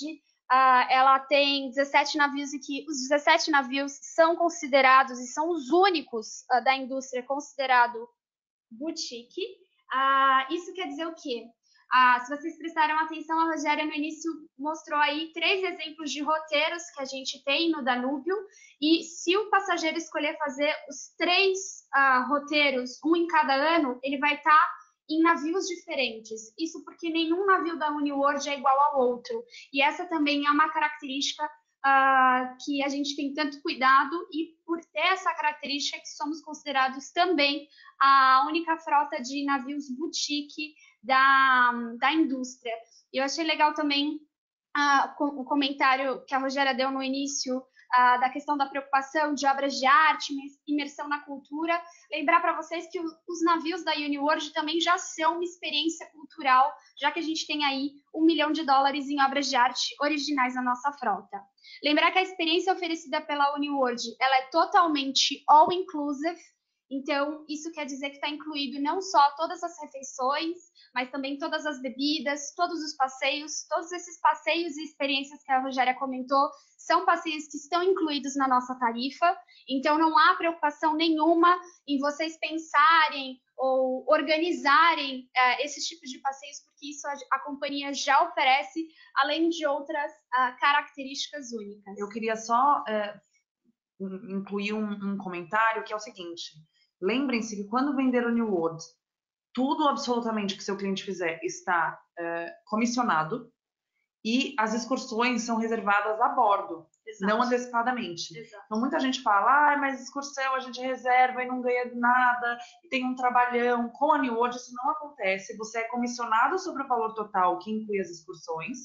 ela tem 17 navios e que os 17 navios são considerados e são os únicos da indústria considerado boutique. Isso quer dizer o quê? Se vocês prestaram atenção, a Rogéria no início mostrou aí 3 exemplos de roteiros que a gente tem no Danúbio, e se o passageiro escolher fazer os 3 roteiros, um em cada ano, ele vai estar em navios diferentes. Isso porque nenhum navio da UniWorld é igual ao outro. E essa também é uma característica que a gente tem tanto cuidado, e por ter essa característica que somos considerados também a única frota de navios boutique da indústria. Eu achei legal também o comentário que a Rogéria deu no início da questão da preocupação de obras de arte, imersão na cultura. Lembrar para vocês que os navios da UniWorld também já são uma experiência cultural, já que a gente tem aí $1 milhão em obras de arte originais na nossa frota. Lembrar que a experiência oferecida pela UniWorld, ela é totalmente all-inclusive, Então, isso quer dizer que está incluído não só todas as refeições, mas também todas as bebidas, todos os passeios, todos esses passeios e experiências que a Rogéria comentou, são passeios que estão incluídos na nossa tarifa, então não há preocupação nenhuma em vocês pensarem ou organizarem esses tipos de passeios, porque isso a companhia já oferece, além de outras características únicas. Eu queria só incluir um comentário que é o seguinte: lembrem-se que quando vender o New World, tudo absolutamente que seu cliente fizer está comissionado e as excursões são reservadas a bordo, exato, não antecipadamente. Exato. Então muita gente fala, mas excursão a gente reserva e não ganha nada, e tem um trabalhão. Com a New World isso não acontece, você é comissionado sobre o valor total que inclui as excursões,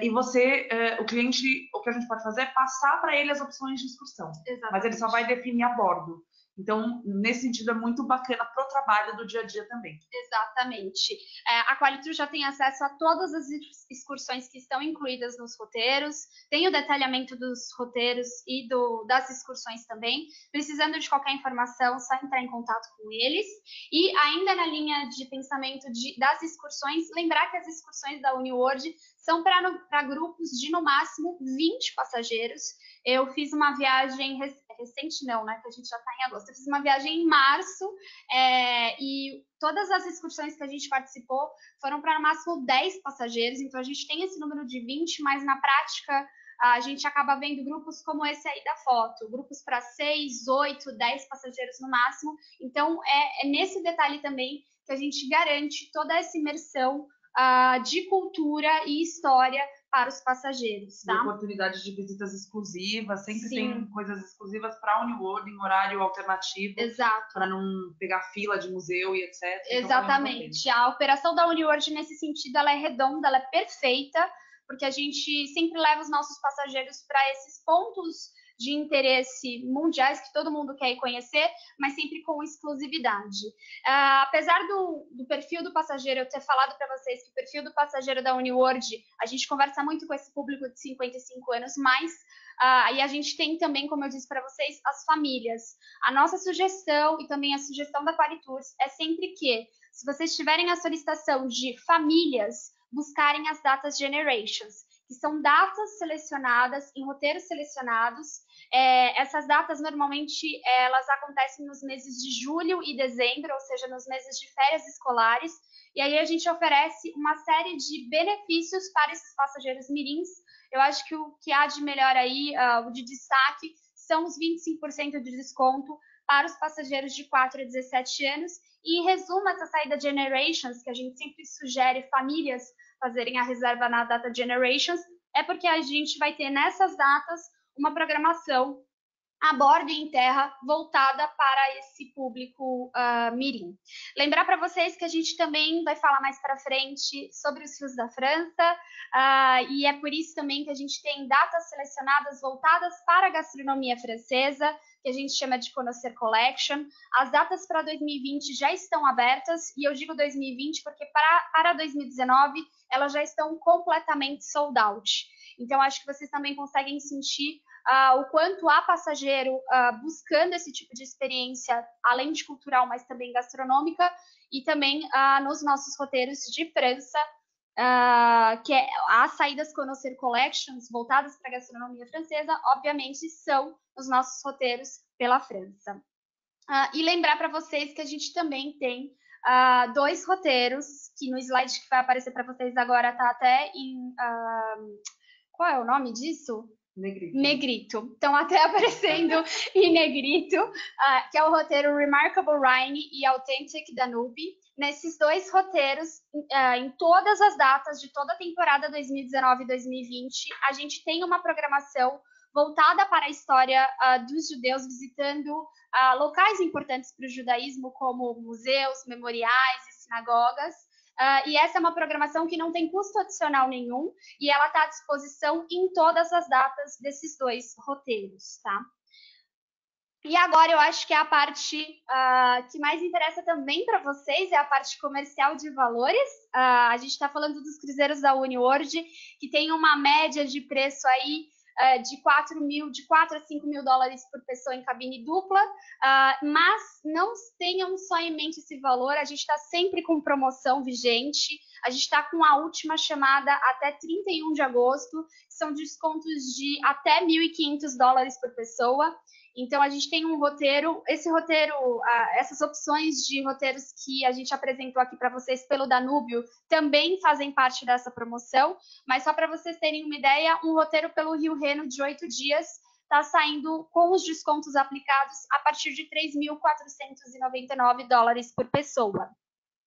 e você, o cliente, o que a gente pode fazer é passar para ele as opções de excursão, exatamente, mas ele só vai definir a bordo. Então, nesse sentido, é muito bacana para o trabalho do dia a dia também. Exatamente. A Qualitur já tem acesso a todas as excursões que estão incluídas nos roteiros, tem o detalhamento dos roteiros e das excursões também. Precisando de qualquer informação, só entrar em contato com eles. E ainda na linha de pensamento das excursões, lembrar que as excursões da UniWorld são para grupos de, no máximo, 20 passageiros. Eu fiz uma viagem recente, não, né? Que a gente já está em agosto. Eu fiz uma viagem em março e todas as excursões que a gente participou foram para no máximo 10 passageiros. Então, a gente tem esse número de 20, mas na prática a gente acaba vendo grupos como esse aí da foto. Grupos para 6, 8, 10 passageiros no máximo. Então, é nesse detalhe também que a gente garante toda essa imersão de cultura e história para os passageiros, tá? E oportunidades de visitas exclusivas, sempre Sim. Tem coisas exclusivas para a UniWorld em horário alternativo. Exato. Para não pegar fila de museu e etc. Exatamente. Então, a operação da UniWorld, nesse sentido, ela é redonda, ela é perfeita, porque a gente sempre leva os nossos passageiros para esses pontos de interesse mundiais que todo mundo quer conhecer, mas sempre com exclusividade. Apesar do perfil do passageiro, eu ter falado para vocês que o perfil do passageiro da UniWorld, a gente conversa muito com esse público de 55 anos mais, e a gente tem também, como eu disse para vocês, as famílias. A nossa sugestão e também a sugestão da Qualitours é sempre que, se vocês tiverem a solicitação de famílias, buscarem as datas Generations, que são datas selecionadas, em roteiros selecionados. Essas datas, normalmente, elas acontecem nos meses de julho e dezembro, ou seja, nos meses de férias escolares, e aí a gente oferece uma série de benefícios para esses passageiros mirins. Eu acho que o que há de melhor aí, o de destaque, são os 25% de desconto para os passageiros de 4 a 17 anos, e em resumo, essa saída Generations, que a gente sempre sugere famílias fazerem a reserva na data Generations, é porque a gente vai ter nessas datas uma programação a bordo e em terra voltada para esse público mirim. Lembrar para vocês que a gente também vai falar mais para frente sobre os rios da França, e é por isso também que a gente tem datas selecionadas voltadas para a gastronomia francesa, que a gente chama de Connoisseur Collection. As datas para 2020 já estão abertas, e eu digo 2020 porque para 2019 elas já estão completamente sold out. Então, acho que vocês também conseguem sentir o quanto há passageiro buscando esse tipo de experiência, além de cultural, mas também gastronômica, e também nos nossos roteiros de França, que as saídas Connoisseur Collections voltadas para a gastronomia francesa, obviamente, são os nossos roteiros pela França. E lembrar para vocês que a gente também tem 2 roteiros, que no slide que vai aparecer para vocês agora está até em... qual é o nome disso? Negrito. Negrito. Estão até aparecendo em negrito, que é o roteiro Remarkable Rhine e Authentic Danube. Nesses 2 roteiros, em todas as datas de toda a temporada 2019 e 2020, a gente tem uma programação voltada para a história dos judeus, visitando locais importantes para o judaísmo, como museus, memoriais e sinagogas. E essa é uma programação que não tem custo adicional nenhum, e ela está à disposição em todas as datas desses 2 roteiros, tá? E agora eu acho que é a parte que mais interessa também para vocês, é a parte comercial de valores. A gente está falando dos cruzeiros da UniWorld, que tem uma média de preço aí de 4 a 5 mil dólares por pessoa em cabine dupla, mas não tenham só em mente esse valor, a gente está sempre com promoção vigente, a gente está com a última chamada até 31 de agosto, que são descontos de até 1.500 dólares por pessoa. Então, a gente tem um roteiro, essas opções de roteiros que a gente apresentou aqui para vocês pelo Danúbio também fazem parte dessa promoção, mas só para vocês terem uma ideia, um roteiro pelo Rio Reno de 8 dias está saindo com os descontos aplicados a partir de 3.499 dólares por pessoa.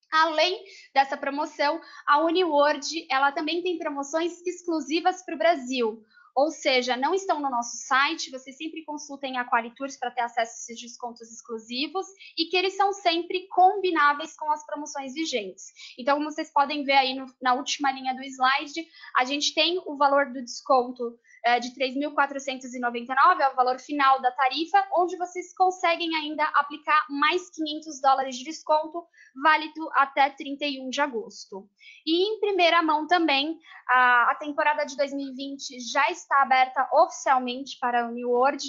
Além dessa promoção, a UniWorld ela também tem promoções exclusivas para o Brasil. Ou seja, não estão no nosso site, vocês sempre consultem a Qualitours para ter acesso a esses descontos exclusivos e que eles são sempre combináveis com as promoções vigentes. Então, como vocês podem ver aí na última linha do slide, a gente tem o valor do desconto de 3.499, é o valor final da tarifa, onde vocês conseguem ainda aplicar mais 500 dólares de desconto, válido até 31 de agosto. E em primeira mão também, a temporada de 2020 já está aberta oficialmente para a UniWorld.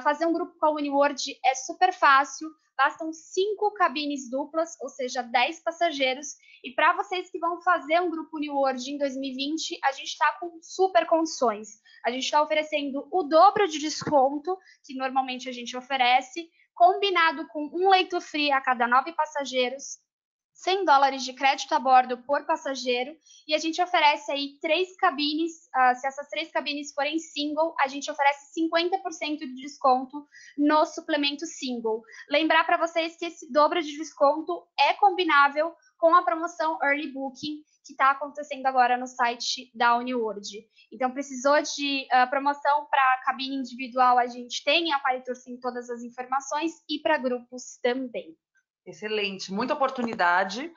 Fazer um grupo com a UniWorld é super fácil, bastam 5 cabines duplas, ou seja, 10 passageiros. E para vocês que vão fazer um grupo UniWorld em 2020, a gente está com super condições. A gente está oferecendo o dobro de desconto que normalmente a gente oferece, combinado com um leito free a cada 9 passageiros, 100 dólares de crédito a bordo por passageiro, e a gente oferece aí 3 cabines, se essas 3 cabines forem single, a gente oferece 50% de desconto no suplemento single. Lembrar para vocês que esse dobro de desconto é combinável com a promoção Early Booking, que está acontecendo agora no site da UniWorld. Então, precisou de promoção para cabine individual, a gente tem, a Qualitours tem todas as informações, e para grupos também. Excelente, muita oportunidade,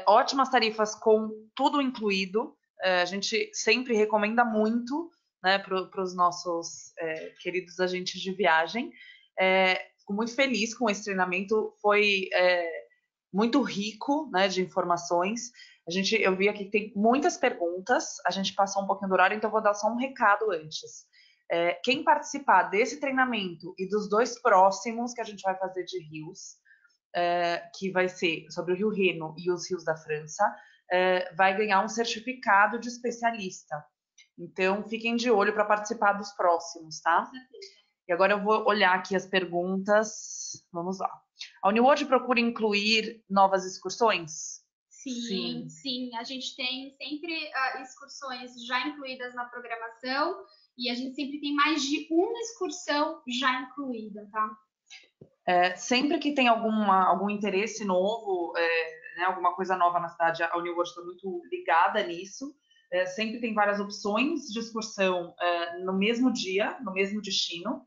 ótimas tarifas com tudo incluído. A gente sempre recomenda muito, né, para os nossos queridos agentes de viagem. Fico muito feliz com esse treinamento, foi muito rico, né, de informações. Eu vi aqui que tem muitas perguntas, a gente passou um pouquinho do horário, então eu vou dar só um recado antes. Quem participar desse treinamento e dos 2 próximos que a gente vai fazer de rios, que vai ser sobre o Rio Reno e os rios da França, vai ganhar um certificado de especialista. Então, fiquem de olho para participar dos próximos, tá? E agora eu vou olhar aqui as perguntas. Vamos lá. A UniWorld procura incluir novas excursões? Sim. A gente tem sempre excursões já incluídas na programação e a gente sempre tem mais de uma excursão já incluída, tá? Sempre que tem algum interesse novo, né, alguma coisa nova na cidade, a UniWorld está muito ligada nisso. Sempre tem várias opções de excursão no mesmo dia, no mesmo destino.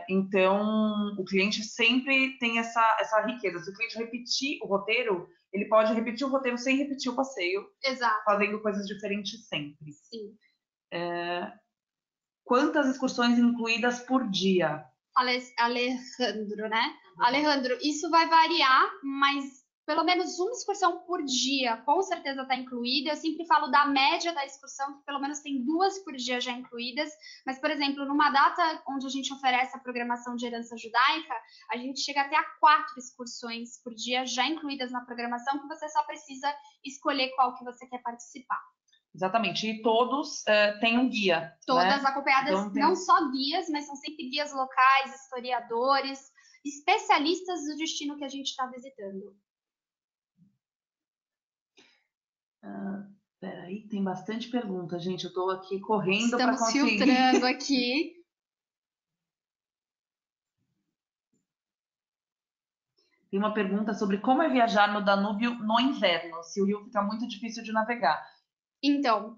Então, o cliente sempre tem essa riqueza. Se o cliente repetir o roteiro, ele pode repetir o roteiro sem repetir o passeio. Exato. Fazendo coisas diferentes sempre. Sim. Quantas excursões incluídas por dia? Alejandro, né? Alejandro, isso vai variar, mas pelo menos uma excursão por dia, com certeza está incluída. Eu sempre falo da média da excursão, que pelo menos tem 2 por dia já incluídas. Mas, por exemplo, numa data onde a gente oferece a programação de herança judaica, a gente chega até a 4 excursões por dia já incluídas na programação, que você só precisa escolher qual que você quer participar. Exatamente, e todos têm um guia. Todas, né? acompanhadas, então, não só guias, mas são sempre guias locais, historiadores, especialistas do destino que a gente está visitando. Peraí, tem bastante pergunta, gente. Eu estou aqui correndo para conseguir. Estamos filtrando aqui. Tem uma pergunta sobre como é viajar no Danúbio no inverno, se o rio fica muito difícil de navegar. Então,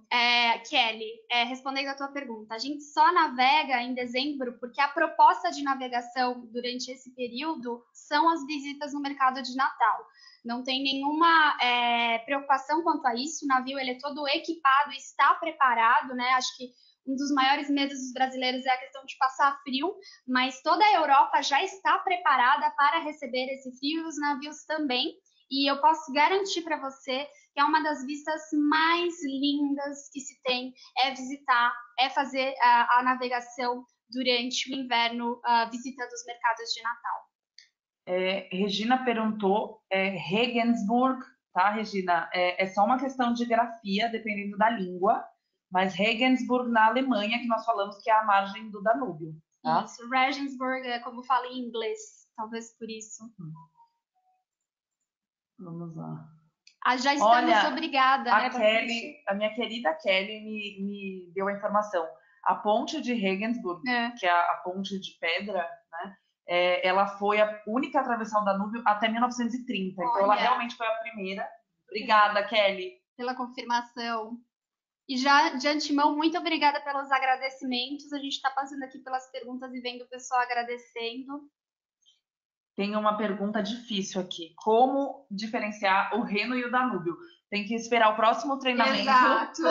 Kelly, respondendo a tua pergunta, a gente só navega em dezembro porque a proposta de navegação durante esse período são as visitas no mercado de Natal. Não tem nenhuma preocupação quanto a isso, o navio ele é todo equipado, está preparado, né? Acho que um dos maiores medos dos brasileiros é a questão de passar frio, mas toda a Europa já está preparada para receber esse frio e os navios também. E eu posso garantir para você que é uma das vistas mais lindas que se tem, é visitar, é fazer a navegação durante o inverno, visitando os mercados de Natal. Regina perguntou, Regensburg, tá, Regina? É só uma questão de grafia, dependendo da língua, mas Regensburg na Alemanha, que nós falamos que é a margem do Danúbio. Tá? Isso, Regensburg é como fala em inglês, talvez por isso. Vamos lá. Já estamos, olha, obrigada. A minha querida Kelly me deu a informação. A ponte de Regensburg, que é a ponte de pedra, né? Ela foi a única a atravessar o Danúbio até 1930. Então, ela realmente foi a primeira. Obrigada, Kelly. Pela confirmação. E já, de antemão, muito obrigada pelos agradecimentos. A gente está passando aqui pelas perguntas e vendo o pessoal agradecendo. Tem uma pergunta difícil aqui. Como diferenciar o Reno e o Danúbio? Tem que esperar o próximo treinamento. Exato.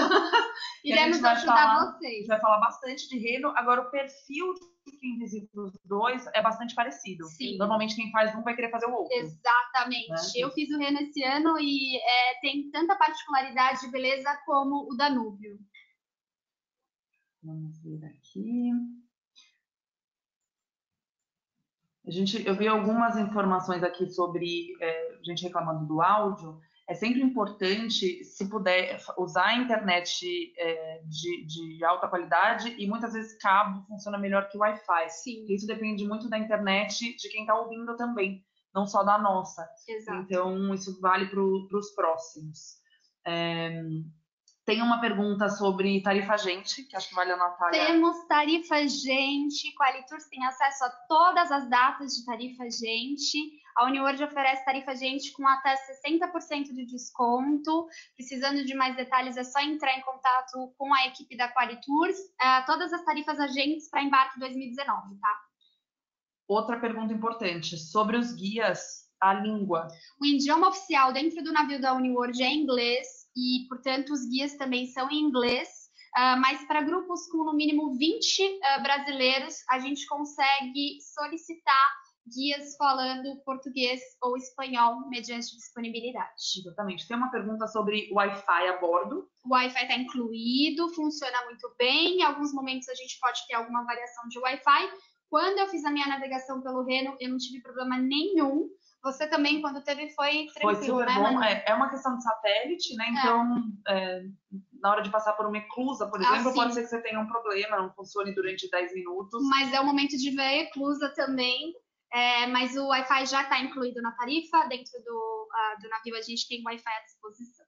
Iremos ajudar vocês. A gente vai falar bastante de Reno. Agora, o perfil de quem visita os dois é bastante parecido. Sim. Normalmente, quem faz um vai querer fazer o outro. Exatamente. Né? Eu fiz o Reno esse ano e tem tanta particularidade de beleza como o Danúbio. Vamos ver aqui. Eu vi algumas informações aqui sobre gente reclamando do áudio. É sempre importante, se puder, usar a internet de alta qualidade e muitas vezes cabo funciona melhor que o Wi-Fi. Sim. Isso depende muito da internet de quem está ouvindo também, não só da nossa. Exato. Então, isso vale para os próximos. Tem uma pergunta sobre tarifa agente, que acho que vale a Natália. Temos tarifa agente, Qualitours tem acesso a todas as datas de tarifa agente. A Uniworld oferece tarifa agente com até 60% de desconto. Precisando de mais detalhes, é só entrar em contato com a equipe da Qualitours. Todas as tarifas agentes para embarque 2019, tá? Outra pergunta importante, sobre os guias, a língua. O idioma oficial dentro do navio da Uniworld é inglês. E, portanto, os guias também são em inglês, mas para grupos com no mínimo 20 brasileiros, a gente consegue solicitar guias falando português ou espanhol mediante disponibilidade. Exatamente. Tem uma pergunta sobre Wi-Fi a bordo. O Wi-Fi está incluído, funciona muito bem. Em alguns momentos a gente pode ter alguma variação de Wi-Fi. Quando eu fiz a minha navegação pelo Reno, eu não tive problema nenhum. Você também, quando teve, foi tranquilo, foi super né, bom. Manu? É uma questão de satélite, né? Então, na hora de passar por uma eclusa, por exemplo, pode ser que você tenha um problema, não funcione durante 10 minutos. Mas é o momento de ver a eclusa também. Mas o Wi-Fi já está incluído na tarifa. Dentro do navio a gente tem Wi-Fi à disposição.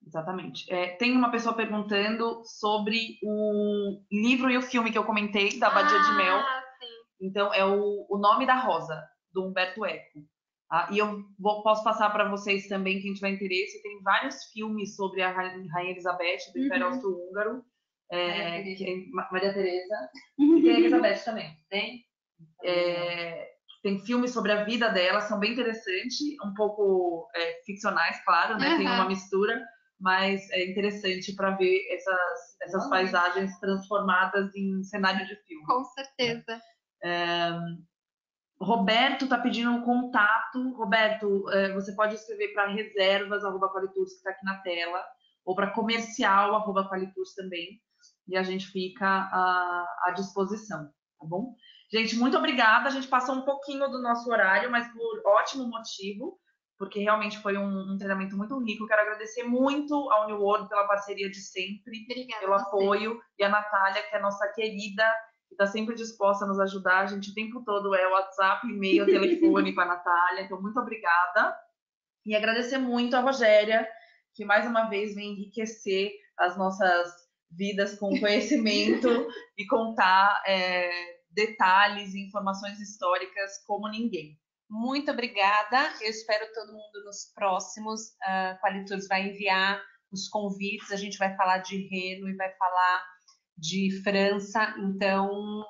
Exatamente. Tem uma pessoa perguntando sobre o livro e o filme que eu comentei, da Abadia de Mel. Sim. Então, é o Nome da Rosa, do Humberto Eco. E eu posso passar para vocês também, quem tiver interesse, tem vários filmes sobre a Rainha Elizabeth, do Império Austro-Húngaro. Maria Teresa. E tem a Elizabeth também. Tem filmes sobre a vida dela, são bem interessantes, um pouco ficcionais, claro, né? Tem uma mistura, mas é interessante para ver essas paisagens transformadas em cenário de filme. Com certeza. Roberto está pedindo um contato. Roberto, você pode escrever para reservas@qualitours, que está aqui na tela, ou para comercial@qualitours também, e a gente fica à disposição, tá bom? Gente, muito obrigada. A gente passou um pouquinho do nosso horário, mas por ótimo motivo, porque realmente foi um treinamento muito rico. Quero agradecer muito ao Uniworld pela parceria de sempre, obrigada, pelo apoio, e a Natália, que é nossa querida, que está sempre disposta a nos ajudar. A gente o tempo todo WhatsApp, e-mail, telefone com a Natália. Então, muito obrigada. E agradecer muito a Rogéria, que mais uma vez vem enriquecer as nossas vidas com conhecimento e contar detalhes e informações históricas como ninguém. Muito obrigada. Eu espero todo mundo nos próximos. A Qualitours vai enviar os convites. A gente vai falar de Reno e vai falar de França. Então,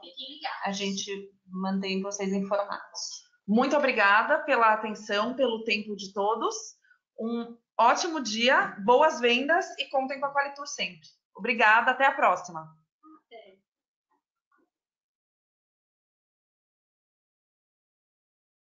a gente mantém vocês informados. Muito obrigada pela atenção, pelo tempo de todos. Um ótimo dia, boas vendas e contem com a Qualitours sempre. Obrigada, até a próxima.